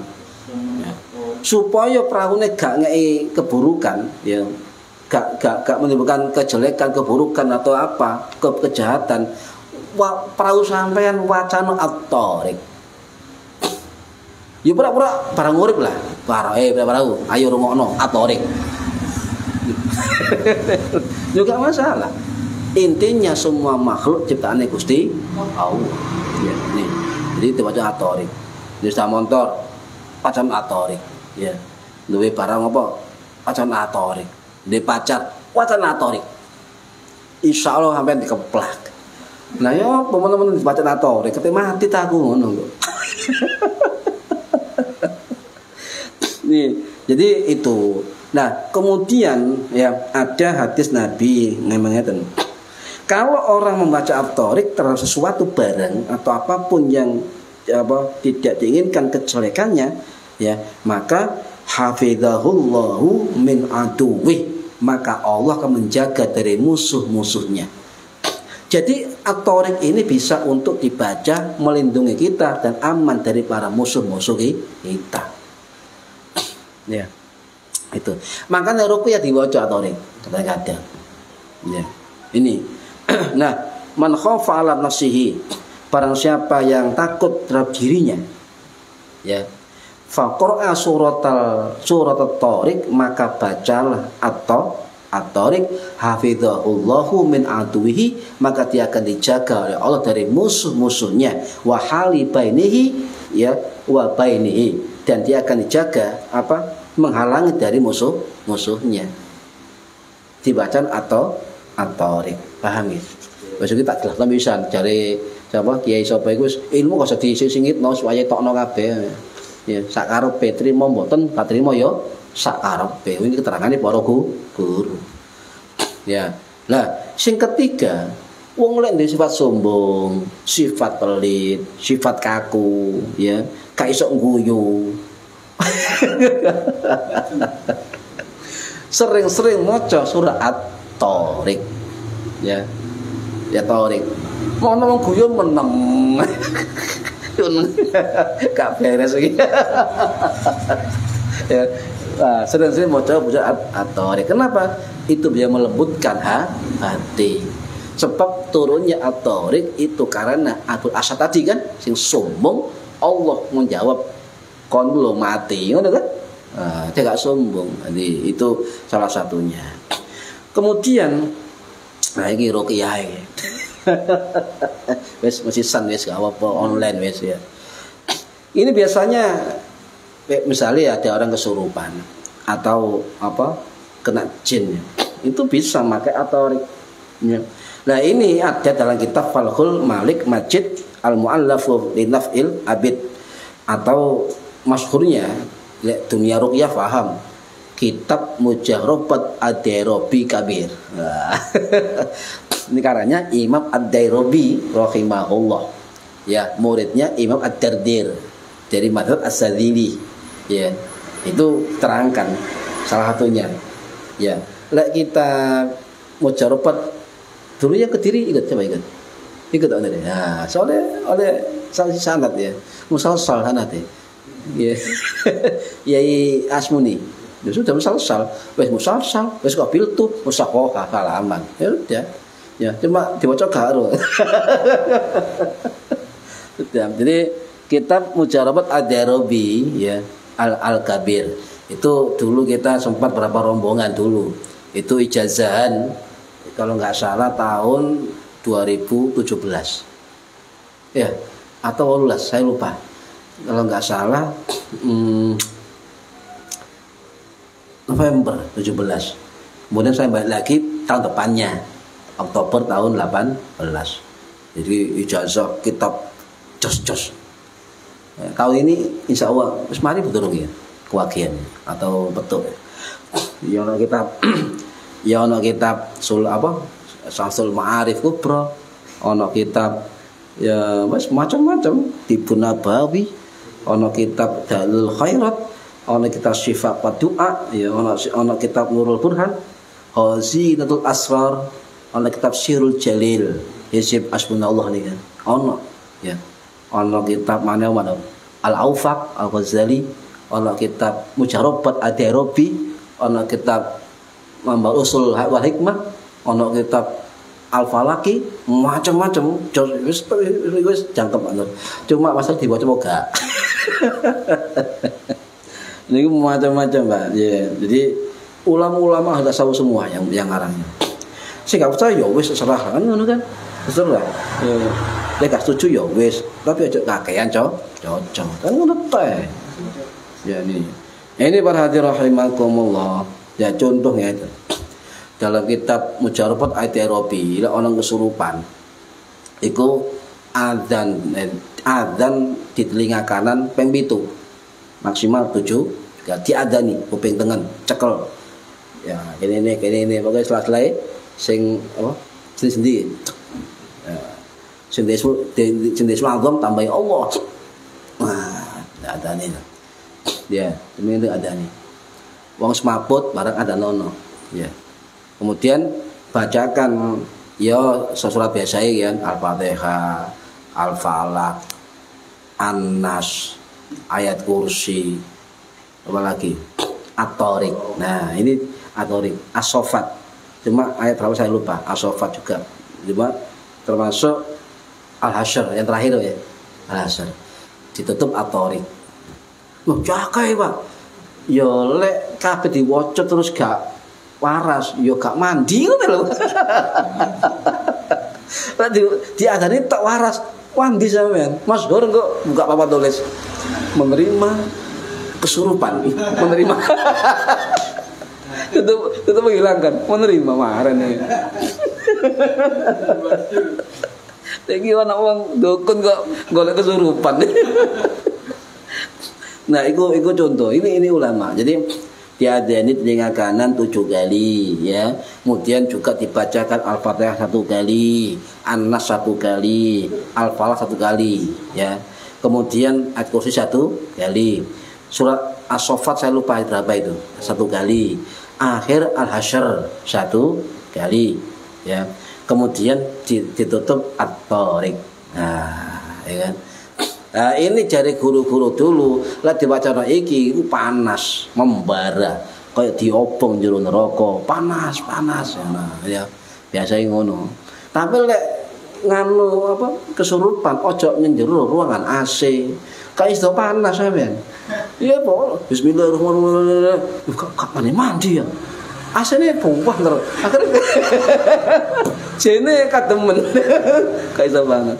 ya. Supaya perahunya gak ngei keburukan, ya, gak menimbulkan kejelekan, keburukan atau apa, kejahatan. Perahu sampean wacana At-Thariq. Ya pura-pura barang urip lah. Perahu, ayo rungokno At-Thariq. Juga masalah. Intinya semua makhluk ciptaannya Gusti Allah. Ya, nih. Jadi itu baca At-Thariq. Di motor pacan At-Thariq, ya. Duwe barang apa? Pacan At-Thariq. Di pacar pacan At-Thariq. Insyaallah sampean dikeplak. Nah, yo teman-teman baca At-Thariq kete mati tak aku ngono kok. Nih, jadi itu. Nah, kemudian ya ada hadis Nabi ngomongnya, kalau orang membaca At-Thariq terhadap sesuatu barang atau apapun yang tidak diinginkan kejelekannya, ya, maka hafizahullahu min aduwih, maka Allah akan menjaga dari musuh-musuhnya. Jadi At-Thariq ini bisa untuk dibaca melindungi kita dan aman dari para musuh-musuh kita. Ya. Itu. Makanya ruqyah diwaca At-Thariq kadang-kadang. Ya. Ini. Nah, man khafa 'ala nafsihi, barang siapa yang takut terhadap dirinya, ya, faqra'a surat At-Thariq, maka bacalah At-Thariq, hafizahullahu min aduwihi, maka dia akan dijaga oleh Allah dari musuh-musuhnya, wa hali bainihi, ya, wa bainihi, dan dia akan dijaga menghalangi dari musuhnya. Dibacaan At-Thariq. Paham ya? Besok kita tak jelas pisan jare sapa Kiai sapa iku ilmu kok dising-singitno supaya tokno kabeh. Ya, sak karepe trimo mboten, gak trimo ya sak karepe. Ini keterangane para guru. Ya. Lah, sing ketiga, wong lek ndek sifat sombong, sifat pelit, sifat kaku, ya, gak iso ngguyu. Sering-sering maca surah At-Thariq. Ya Thariq. Mau ngomong guyu meneng. Gak beres iki. Ya. Nah, sering-sering maca At-Thariq. Kenapa? Itu biar melembutkan hati. Sebab turunnya At-Thariq itu karena Abul Asad tadi kan sing sombong, Allah menjawab kon belum mati, ngono kan? Nah, dia gak sombong. Jadi itu salah satunya. Kemudian nah ini ruqyah iki. Wes mesisan wes gak apa-apa online wes ya. Ini biasanya misalnya ada orang kesurupan atau kena jin, itu bisa pakai At-Thariq. Ya. Nah, ini ada dalam kitab Fathul Malik Majid Al-Mu'allafu li Naf'il Abid, atau masyhurnya dunia ruqyah paham, kitab Mujarrabat Ad-Dairabi Kabir. Nah, ini karannya Imam Ad-Dairabi rahimahullah. Ya, muridnya Imam Ad-Dardir dari Madhab As-Sadzili. Ya, itu terangkan salah satunya. Ya, lek kita Mujarrabat dulu yang Kediri ikut, coba ikut. Ikut oleh. Nah, soalnya oleh sanad ya. Musalsal sanad ya. Ya. Yai Asmuni. Ya sudah musalsal. Wis musalsal, wis qabiltu, musaqqa halaman. Ya udah. Ya, cuma diwaca karo. Sudah. Jadi kitab Mujarabat Ad-Darabi ya, Al-Kabir. Itu dulu kita sempat berapa rombongan dulu. Itu ijazahan kalau nggak salah tahun 2017. Ya, atau 18, saya lupa. Kalau nggak salah November 17. Kemudian saya balik lagi tahun depannya, Oktober tahun 18. Jadi ijazah kitab jos. Tahun ini insya Allah mari betul ya kewagian atau betul. Ya ono kitab ya ono kitab Syamsul Ma'arif Kubra, ono kitab ya mas macam-macam Tibun Nabawi, ono kitab Dalil Khairat, ono kitab Syifa Padu'a, ya ono kitab Nurul Burhan, Khazinatul Asrar, ono kitab Sirul Jalil, Hizib Asbunallah ini kan. Ono ya. Ono kitab mana Al-Aufaq Al-Ghazali, ono kitab Mujarabat Ad-Darabi, ono kitab Mambal Usul wal Hikmah, ono kitab Al-Falaki, macam-macam. Wis jangkep anut. Cuma masalah dibaca moga. Ini macam-macam, Pak. Ya, jadi ulama-ulama sudah tahu semua yang ngarangnya. Sing gak percaya ya wis terserah kan ngono kan. Terserah. Ya. Lek gak setuju ya wis, tapi aja kakean cocok. Kan ngono teh. Ya ini. Ini para hadirin rahimakumullah. Ya contohnya itu. Dalam kitab Mujarabat Ad-Darabi, lek ana kesurupan. Iku adzan di telinga kanan ping 7. Maksimal 7. Ya diadani kuping tengen cekel. Ya, kene pokoke selesai sing apa? Sendiri. Ya. Sing desu agam tambahi Allah. Wah, adane. Ya, ini adane. Wong semaput barang ada nono. Ya. Kemudian bacakan ya surat biasa ya, Al-Fatihah, Al-Falaq, An-Nas, ayat kursi, apa lagi? At-Tariq. Nah, ini At-Tariq, As-Saffat. Cuma ayat berapa saya lupa. As-Saffat juga. Cuma termasuk Al-Hasyr yang terakhir ya. Al-Hasyr. Ditutup At-Tariq. Loh, cakai, Pak. Ya lek kabeh diwaca terus gak waras, ya gak mandi ngono lho. Lah diadani tak waras, mandi sampean. Mas Hor kok buka papan tulis menerima kesurupan, menerima. Itu menghilangkan, menerima maren ya. Lagi ana wong dukun kok golek kesurupan. Nah, itu contoh. Ini ulama. Jadi diadani telinga kanan 7 kali ya. Kemudian juga dibacakan Al-Fatihah 1 kali, An-Nas 1 kali, Al-Falaq 1 kali ya. Kemudian ayat kursi 1 kali. Surat As-Saffat saya lupa berapa itu. 1 kali. Akhir Al-Hasyr 1 kali ya. Kemudian ditutup At-Tariq. Nah, ya kan. Nah, ini dari guru-guru dulu lah diwacana iki iku panas, membara, kayak diobong jero neraka, panas. Nah, ya biasa ngono. Tapi lek nganu apa kesurupan ojo ning jero ruangan AC. Kayak iso panas sampean. Iya, Pak. Bismillahirrahmanirrahim. Kapan mandi ya? AC-ne buah terus. Akhirnya jene kademen. Kayak iso banget.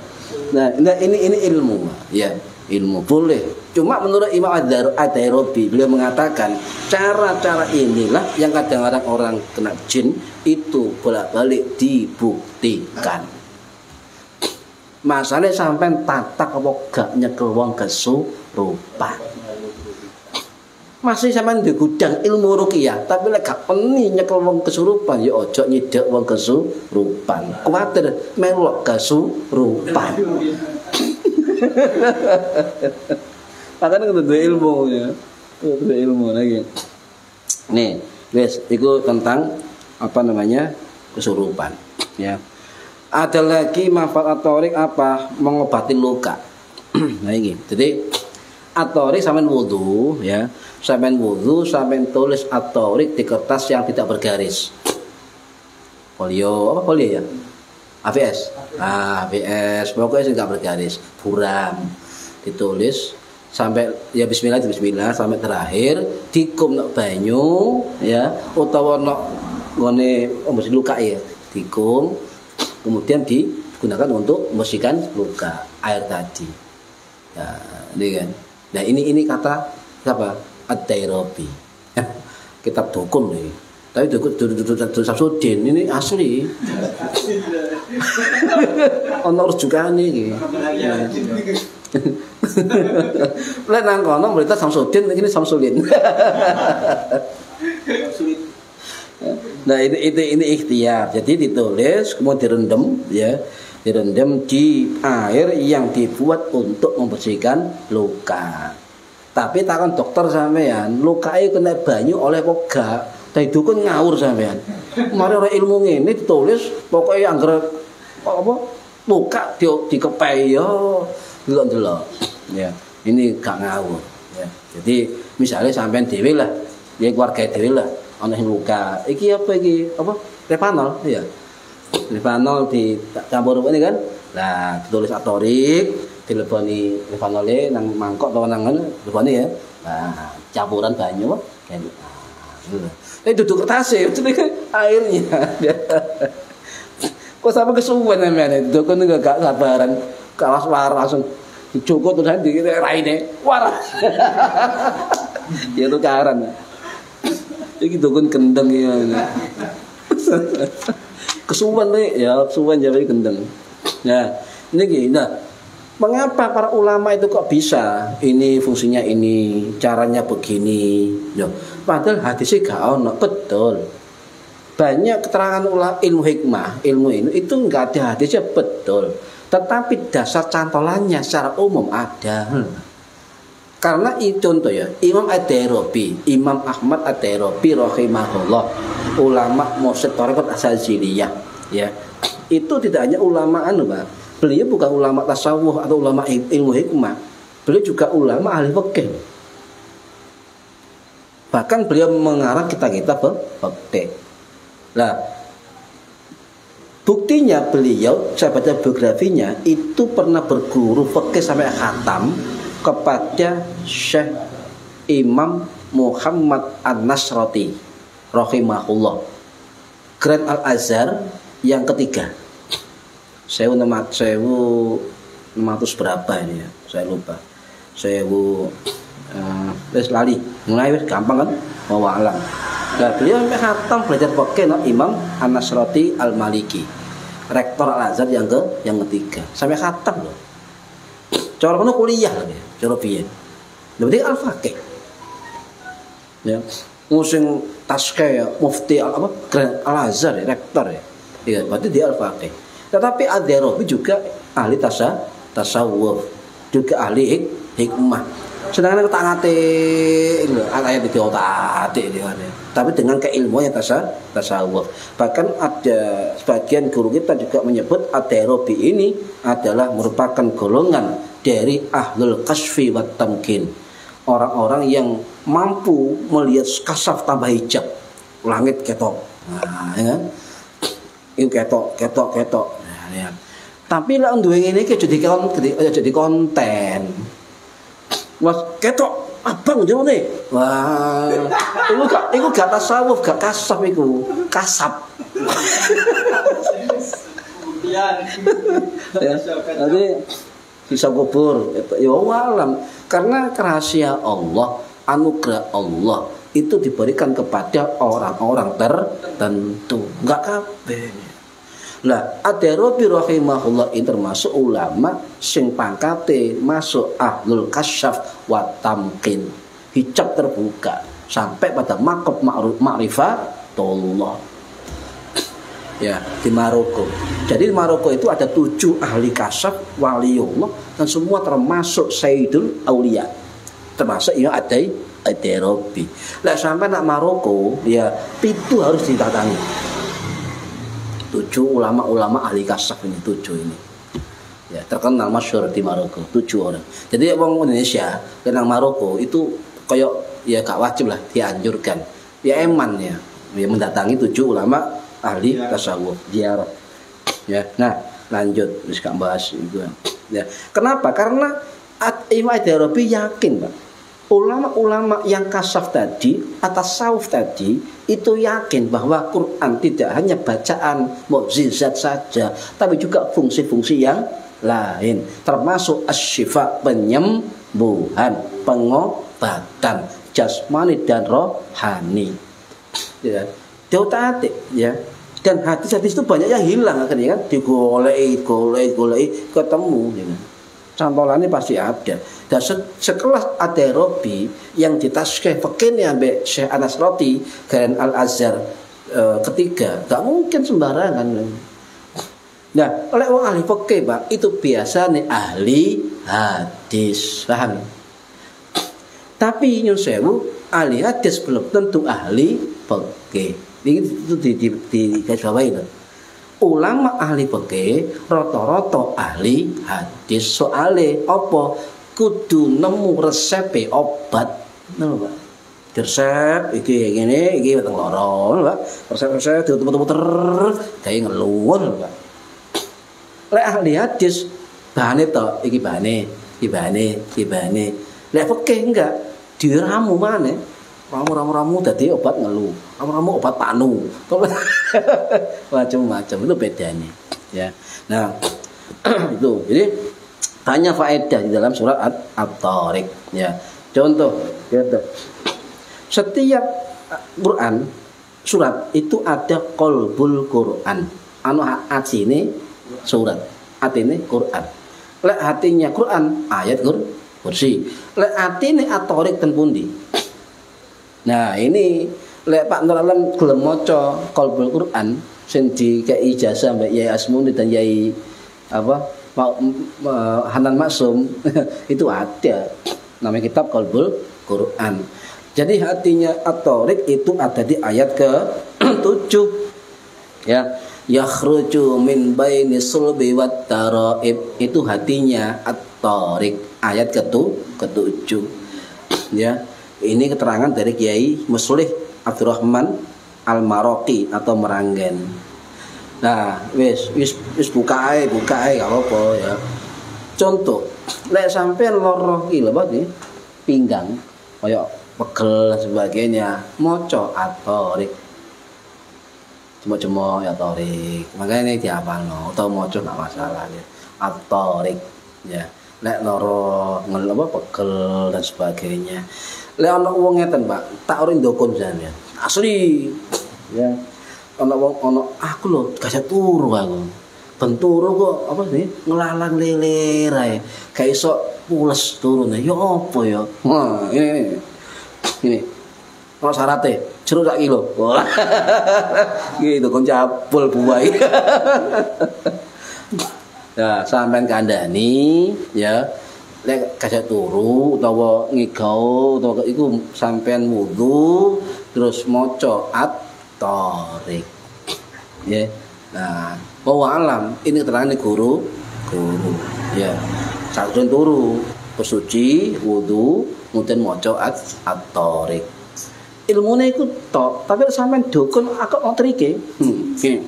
Nah, ini ilmu, ya, ilmu boleh. Cuma menurut Imam Ad-Darabi, beliau mengatakan cara-cara inilah yang kadang-kadang orang kena jin itu bolak-balik dibuktikan. Masalahnya sampai tatak apa gak nyekel wong kesurupan. Masih sampean di gudang ilmu ruqyah, tapi lek gak peni nyekel wong kesurupan ya aja nyidek wong kesurupan. Kuwatir melok kesurupan. Makanya kudu ilmu ya. Kudu ilmu lagi. Nih, guys, itu tentang apa namanya? Kesurupan, ya. Ada lagi manfaat At-Tariq apa? Mengobati luka. Nah ini. Jadi atorik sampean wudu ya. Sampean wudu, sampean tulis atorik di kertas yang tidak bergaris. Folio, apa folio ya? ABS. ABS. Pokoknya enggak bergaris, buram. Ditulis sampai ya bismillah sampai terakhir dikum nok banyu ya utawa nok ngene mesti luka ya. Dikum kemudian digunakan untuk membersihkan luka air tadi. Ya, ini kan. Nah, ini kata apa? Ad-Dairabi. Kitab dukun nih. Tapi dukun Samsudin ini asli. Ono rujukane iki. Lek nang kono berita Samsudin ini Samsulin. Nah, ini ikhtiar. Jadi ditulis kemudian direndam ya. Direndam di air yang dibuat untuk membersihkan luka. Tapi takon dokter sampean, lukai kena banyu oleh kok gak? Dadi dukun ngawur sampean. Mari ora ilmu ngene ditulis pokoknya anggere apa luka dikepai yo delok-delok. Ya, ini gak ngawur ya. Jadi misalnya sampean dhewe lah, ya keluarga dhewe lah ana sing luka. Iki apa iki? Apa? Repanol ya. Repanol dicampur ini kan. Nah, ditulis atorik, dileboni repanole nang mangkok atau nang ngono, leboni ya. Nah, campuran banyu kayak gitu. Duduk kertas itu airnya. Kok sampai kesuwen namanya itu kan gak sabaran kalah war langsung dicukup terus di raine war. Ya tukaran. Iki dukun kendeng ya. Kesuwen nih ya, kesuwen jadi kendeng. Nah, ini nah, mengapa para ulama itu kok bisa ini fungsinya ini, caranya begini. Yo, padahal hadisnya gak ono, betul. Banyak keterangan ilmu hikmah, ilmu ini itu enggak ada hadisnya betul. Tetapi dasar cantolannya secara umum ada. Karena itu contoh ya, Imam Ad-Dairabi, Imam Ahmad Ad-Dairabi rahimahullah, ulama mursyid tarekat Asy'ariyah, ya. Itu tidak hanya ulama Pak. Beliau bukan ulama tasawuf atau ulama ilmu hikmah. Beliau juga ulama ahli fikih. Bahkan beliau mengarang kitab-kitab fikih. Nah, buktinya beliau, saya baca biografinya, itu pernah berguru fikih sampai khatam kepada Syekh Imam Muhammad An-Nasrati rahimahullah, Grand Al-Azhar yang ketiga. 1600 berapa ini ya, saya lupa. 1000 wis lali, mulai wis gampang kan, bawa alam. Nah, beliau sampai khatam belajar fikih Imam An-Nasrati Al-Maliki, rektor Al-Azhar yang ketiga, sampai khatam loh. Cara kono kuliah lho ya, cara piye. Lha berarti al-faqih. Ya, musim taskeh ya, mufti Al-Azhar ya, rektor ya. Iya, berarti dia al-faqih. Tetapi Ad-Dairabi juga ahli tasawuf, juga ahli hikmah. Sedangkan tak ngate ayat di otak-atik dia. Tapi dengan keilmuannya tasawuf. Bahkan ada sebagian guru kita juga menyebut Ad-Dairabi ini adalah merupakan golongan dari ahlul kasfi wat tamkin, orang-orang yang mampu melihat kasaf tambah hijab, langit ketok, nah, ya. Itu ketok. Nah, ya. Tapi lah duwe ngene iki jadi konten. Mas ketok abang jane. Wah, iku gak tasawuf, gak kasaf iku, kasab. Ya. Jadi bisa kubur ya alam, karena rahasia Allah, anugerah Allah itu diberikan kepada orang-orang tertentu, enggak kabeh. Lah Ad-Dairabi rahimahullah ini termasuk ulama sing pangkate masuk ahlul kasyaf wa tamkin, hijab terbuka sampai pada maqam ma'rifatullah. Ya, di Maroko. Jadi di Maroko itu ada 7 ahli kasyaf waliullah dan semua termasuk Sayyidul Aulia. Termasuk yang ada Ad-Dairabi. Lah sampai nak Maroko, ya itu harus didatangi. 7 ulama-ulama ahli kasyaf ini, 7 ini. Ya, terkenal masyhur di Maroko 7 orang. Jadi orang Indonesia kenal Maroko itu kayak ya gak wajib lah, dianjurkan. Ya eman ya, mendatangi 7 ulama ahli tasawuf ziarah. Ya, nah lanjut wis gak bahas itu. Ya, kenapa? Karena Imam Ad-Darabi yakin, Pak. Ulama-ulama yang kasaf tadi, atas tasawuf tadi itu yakin bahwa Quran tidak hanya bacaan mukjizat saja, tapi juga fungsi-fungsi yang lain, termasuk asyifa, penyembuhan, pengobatan jasmani dan rohani. Ya, teotatik ya. Dan hadis-hadis itu banyak yang hilang akhirnya kan, digolei ketemu ya. Cantolannya pasti ada. Dan sekelas Ad-Darabi yang ditaskih fikihnya ambek Syekh Anas Roti Grand Al-Azhar ketiga, gak mungkin sembarangan. Nah, oleh orang ahli fikih, Pak, itu biasanya ahli hadis, paham? Tapi nyun sewu, ahli hadis belum tentu ahli fikih. Ini itu di garis bawahi loh. Ulama ahli fikih rata-rata ahli hadis. Soale apa? Kudu nemu resep obat, nemu Pak. Resep iki ngene, iki weteng loro, Pak. Resep-resep diputer-puter gawe ngeluwur, Pak. Lek ahli hadis bahane to, iki bahane. Lek fikih enggak, diramu maneh. Ramu dadi obat ngeluh. Ramu obat panu. Macam-macam itu bedanya, ya. Nah, itu. Jadi banyak faedah di dalam surat At-Tariq, ya. Contoh. Setiap Quran surat itu ada qalbul Quran. Anu atine surat, atine Quran. Lek hatinya Quran, ayat kursi. Lek atine At-Tariq ten pundi? Nah, ini lek Pak Nur Alam gelem maca qalbul Quran sing dikei ijazah Mbak Yai Asmuni dan Yai Hanan Maksum itu ada namanya kitab qalbul Quran. Jadi hatinya At-Tariq itu ada di ayat ke-7. Ya, yakhruju min baini sulbi wat taraib, itu hatinya At-Tariq ayat ke-7. Ya. Ini keterangan dari Kiai Muslih Abdurrahman Al-Maraqi atau Meranggen. Nah, wis buka ae gak apa-apa ya. Contoh, lek sampean loro iki lho Pak, pinggang kaya pegel dan sebagainya, maca At-Tariq. Cuma ya Tariq. Makanya ini dihafalno atau maca gak masalah ya. At-Tariq ya. Lek loro pegel dan sebagainya. Lek ana wong ngeten, Pak, tak ora ndokon sampean. Asli. Ya. Ana wong aku lho gak turu aku. Ben turu kok apa sih? Ngelalang leler ae. Gak iso pules turune. Ya apa ya? Wah, ini. Ono syarate, jeruk sak kilo. Wah. Gitu kon cabul buai. Ya, sampean kandhani ya. Lek gak turu utawa ngigau utawa iku sampean wudu terus maca At-Tariq. Ya. Nah, alam ini keterangan guru. Ya. Sakjroning turu, bersuci, wudu, kemudian maca At-Tariq. Ilmune iku tok, tapi sampean dukun akok ngotrike. Nggih.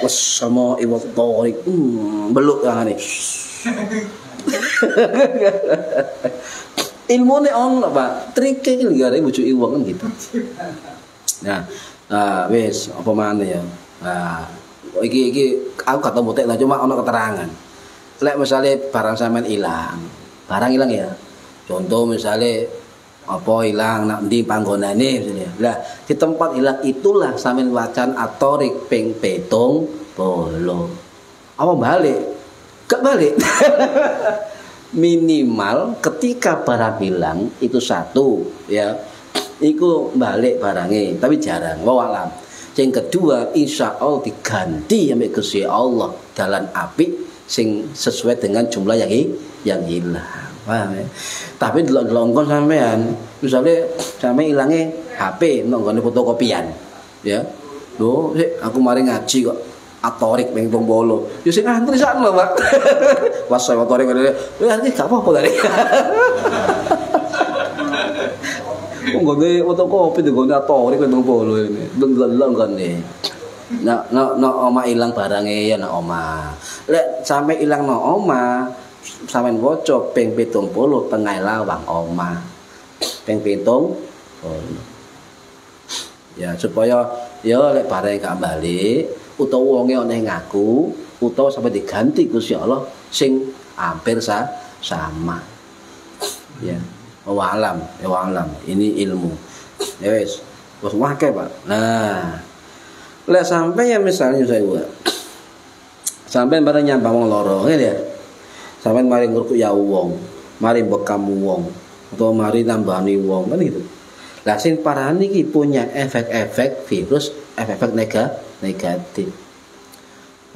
Wes sama iwak Tariq. Beluk ngene. Ilmune ono Pak, trike iki lho arek bojo iwak kan gitu. Nah, wis apa maneh ya. Nah, iki aku gak tau mutek cuma ono keterangan. Lek misale barang sampean ilang. Barang ilang ya. Contoh misale apa ilang nak ndi panggonane misalnya. Lah, di tempat ilang itulah sampean wacan At-Tariq ping 70. Apa balik? Gak balik. Minimal ketika barang hilang itu satu ya, iku balik barangnya, tapi jarang. Wawalam. Yang kedua, insya Allah diganti ambek Gusti Allah dalam apik sing sesuai dengan jumlah yang hilang. Paham ya? Tapi delok-delok sampean, misalnya sampe ilange HP nang gone fotokopian. Ya. Loh, aku mari ngaji kok atorik ping 30. Ya sing antri sakno, Pak. Pas saya atorik ngene. Ya iki gak apa-apa tadi. Nggone fotokopi nggone atorik ping 30 ini. Deleng kan nih. Nak oma ilang barange ya nak oma. Lek sampe ilang no oma, sampean waca ping 70 tengah lawang oma. Ping 70. Ya supaya ya lek bareng gak balik utawa wonge ana ngaku utawa sampai diganti Gusti Allah sing hampir sama. Ya. Walam. Ini ilmu. Ya wis. Wis wae, Pak. Nah. Lek sampai ya misalnya saya buat. Sampai bareng nyambang wong loro, ngene ya. Sampai mari ngruku ya wong, mari bekam wong, atau mari nambani wong kan gitu. Lah sing parani iki punya efek-efek virus, efek-efek negatif.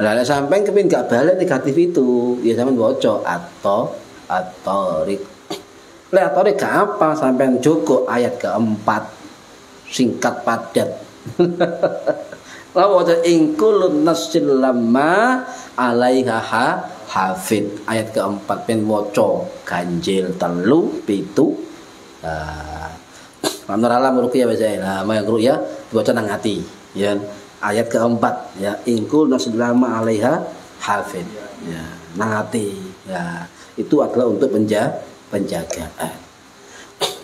Lah sampai kepin gak balik negatif itu, ya sampean waca atau atorik. Lek atorik gak apa sampean joko ayat keempat singkat padat. Lah waca ingkulun nasil lama alaiha hafid ayat keempat pen waca ganjil 3 7. Manur alam ruqyah baca. Nah, mayang ruqyah dibaca nang ati, ya. Ayat keempat, ya, ingkul naslama 'alaiha hafid. Ya, nang ati. Ya, itu adalah untuk penjagaan.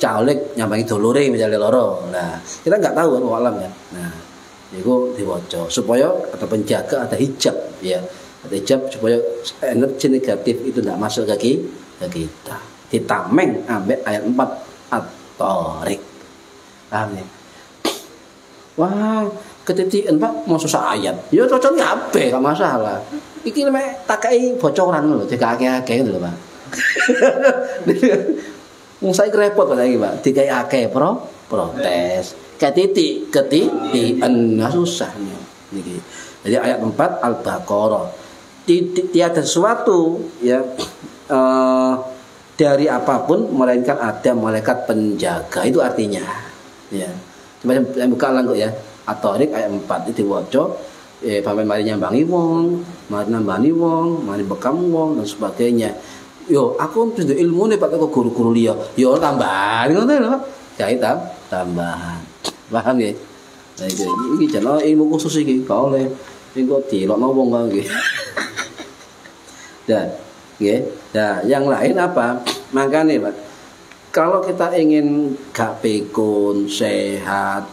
Caleg nyambangi dulure misalnya loro. Nah, kita enggak tahu kan alam kan. Nah, itu dibaca supaya ada penjaga, ada hijab, ya. Ada hijab supaya energi negatif itu enggak masuk ke kita. Ditameng ambek ayat 4 at-Tariq. Paham ya? Wah, ketitikan Pak mau susah ayat. Ya cocok kabeh gak masalah. Iki mek takai bocoran lho, dikake-ake lho, Pak. Wong saiki repot kok saiki, Pak. Dikai akeh protes. Ketitikan susah niki. Jadi ayat 4 Al-Baqarah. Tiada sesuatu ya dari apapun melainkan ada malaikat penjaga. Itu artinya. Ya. Coba saya buka langkuk ya. At-Tariq ayat 4 itu diwaca sampai mari nyambangi wong, mari nambani wong, mari bekam wong dan sebagainya. Yo, aku tuh ilmu nih pakai guru-guru liya. Yo tambahan ngono lho. Kae tambahan. Paham ya? Nah iki jenenge ilmu khusus iki, gak oleh engko dilokno wong kok nggih. Dan nggih. Nah, yang lain apa? Makane, Pak. Kalau kita ingin gak pikun, sehat,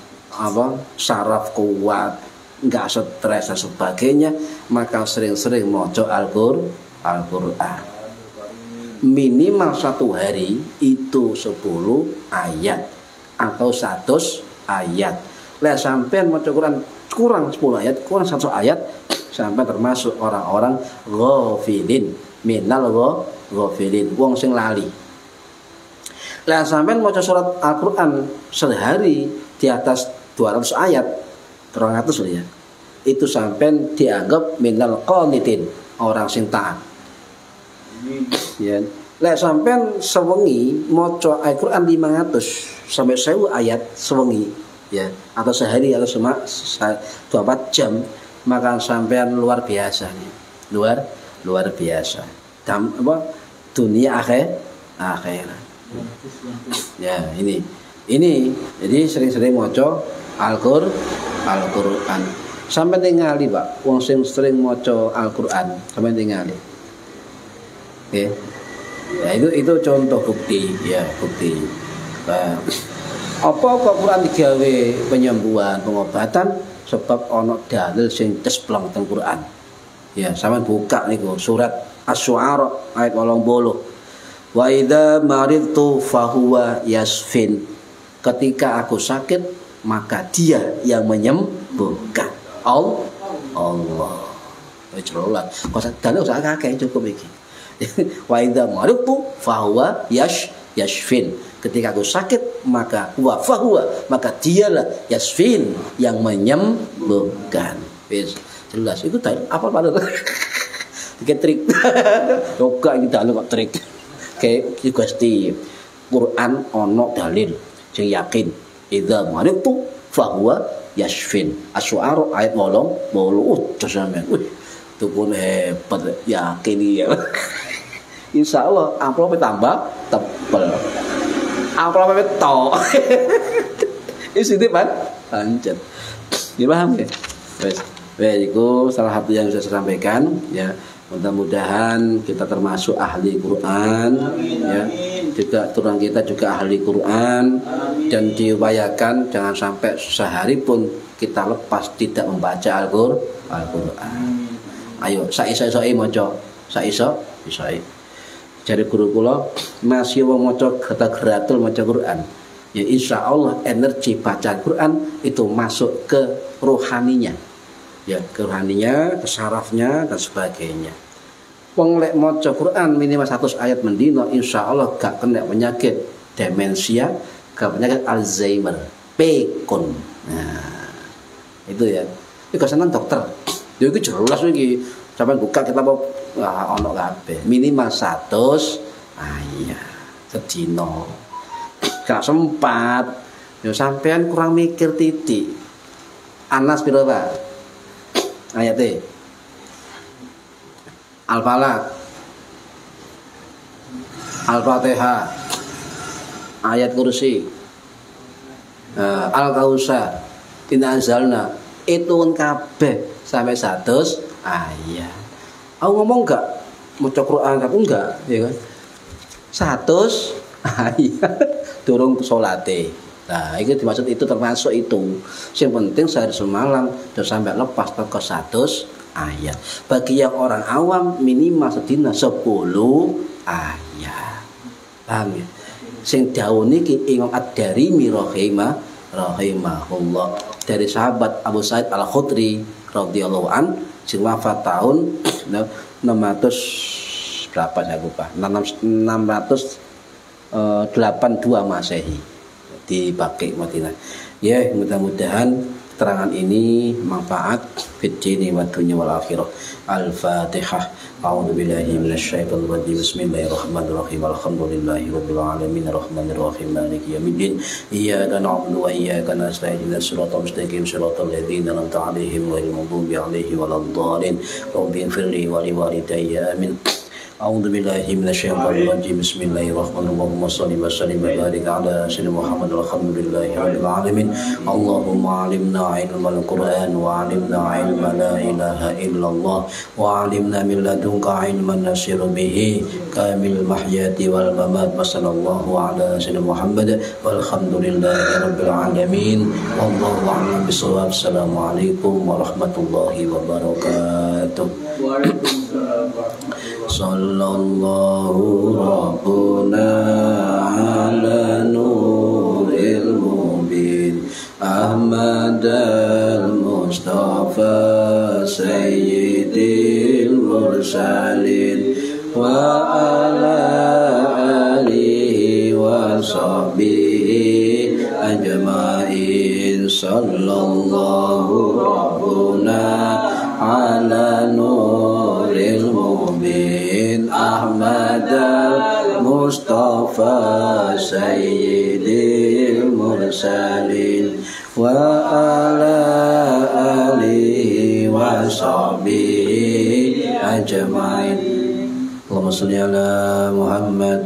saraf kuat, gak stres dan sebagainya, maka sering-sering maca Al-Qur'an. Minimal 1 hari itu 10 ayat atau 100 ayat. Lah sampean maca Quran kurang 10 ayat, kurang 1 ayat, sampai termasuk orang-orang ghafilin, minal ghafilin, wong sing lali. Lah sampean maca surat Al-Qur'an sehari di atas 200 ayat, 300 ya. Itu sampean dianggap minal qanitin, orang sing taat. Ya. Lah sampean sewengi maca Al-Qur'an 500 sampai 1000 ayat sewengi, ya, atau sehari atau 24 jam, maka sampean luar biasa nih. Luar biasa. Dunia akhirat. Ya, ini jadi sering-sering maca Al-Qur'an. Sampai ningali, Pak, wong sing sering maca Al-Qur'an, sampai ningali. Oke. Ya, itu contoh bukti, ya, bukti. Apa kok Quran digawe penyembuhan, pengobatan? Sebab ana dalil sing cesplong teng Quran. Ya, sampean buka niku surat Asy-Syu'ara ayat 80. Wa idza maridtu fahuwa yasfin. Ketika aku sakit, maka dia yang menyembuhkan. Allah. Wis jelas. Kok dalil sak akeh cukup iki. Wa idza maridtu fahuwa yasfin. Ketika aku sakit, maka fahuwa, maka dialah yasfin yang menyembuhkan. Wis jelas. Itu apa padahal? Iki trik. Yoga iki dalil kok trik. Kayak Gusti Quran ono dalil sing yakin idza maridtu fahuwa yashfin. Asy-Syu'ara ayat 80. Sampeyan. Wih, tukun hebat yakin ya. Insyaallah amplopnya tambah tebel. Amplopnya tok. Isi tip kan? Lanjut. Dipaham ya? Wes. Itu salah satu yang bisa saya sampaikan ya. Mudah-mudahan kita termasuk ahli Quran ya. Juga turunan kita juga ahli Quran dan diupayakan jangan sampai sehari pun kita lepas tidak membaca Al-Quran. Ayo saisa-isai maca, saisa isai. Dari guru kula masih wong maca gata-gratul maca Quran. Ya insyaallah energi bacaan Quran itu masuk ke rohaninya. Ya, ke rohaninya, ke sarafnya dan sebagainya. Wong lek maca Quran minimal 100 ayat mendino insyaallah gak kena penyakit demensia, gak penyakit Alzheimer, pekun. Nah, itu ya. Iki kesenang dokter. Ya iki jelas iki. Sampai buka kita mau ono kabeh. Minimal 100 ayat sedina. Gak sempat. Ya sampean kurang mikir titik. Anas piro, Pak? Ayatnya Al-Falaq, Al-Fatihah, ayat kursi, Al-Kautsar, Inna anzalna, itu kabeh sampai 100 ayat. Aku ngomong enggak maca Quran enggak, ya kan? 100 ayat durung salate. Nah, itu dimaksud itu termasuk itu. Yang penting sehari semalam dan sampai lepas ke 100 ayat. Bagi yang orang awam minimal sedina 10 ayat. Paham ya? Sing dawuh niki Imam Ad-Darimi rahimahullah dari sahabat Abu Sa'id Al-Khudri radhiyallahu an sing wafat tahun 600 berapa saya lupa. 682 Masehi. Dipakai Madinah. Ya, mudah-mudahan keterangan ini manfaat fid dini wad dunya wal akhirah. Al-Fatihah. A'udzubillahi minasyaitonir rajim. Bismillahirrahmanirrahim. Alhamdulillahirabbil alamin arrahmanir rahim maliki yaumiddin. Iyyaka na'budu wa iyyaka nasta'in. Shiratal mustaqim shiratal ladzina an'amta 'alaihim ghairil maghdubi 'alaihim waladdallin. Rabbi ighfirli wa li walidayya. Amin. A'udzu billahi minasyaitonir rajim. Bismillahirrahmanirrahim. Allahumma shalli wa sallim wa barik ala sayyidina Muhammad alhamdulillahi rabbil alamin. Allahumma 'allimna ilmal Qur'an wa 'allimna ilma la ilaha illallah wa 'allimna min ladunka ilman nasiru bihi kamil mahyati wal mamat. Wassallallahu ala sayyidina Muhammad walhamdulillahi rabbil alamin. Wallahu a'lam bissawab. Assalamualaikum warahmatullahi wabarakatuh. Waalaikumsalam warahmatullahi sallallahu rabbuna ala nuril mubin Ahmad al-Mustafa sayyidil mursalin wa ala alihi wa sahbihi ajma'in sallallahu rabbuna ala nuril mubin Ahmad al-Mustafa sayyidil mursalin wa ala alihi wa sahbihi ajma'in. Allahumma sholli ala Muhammad.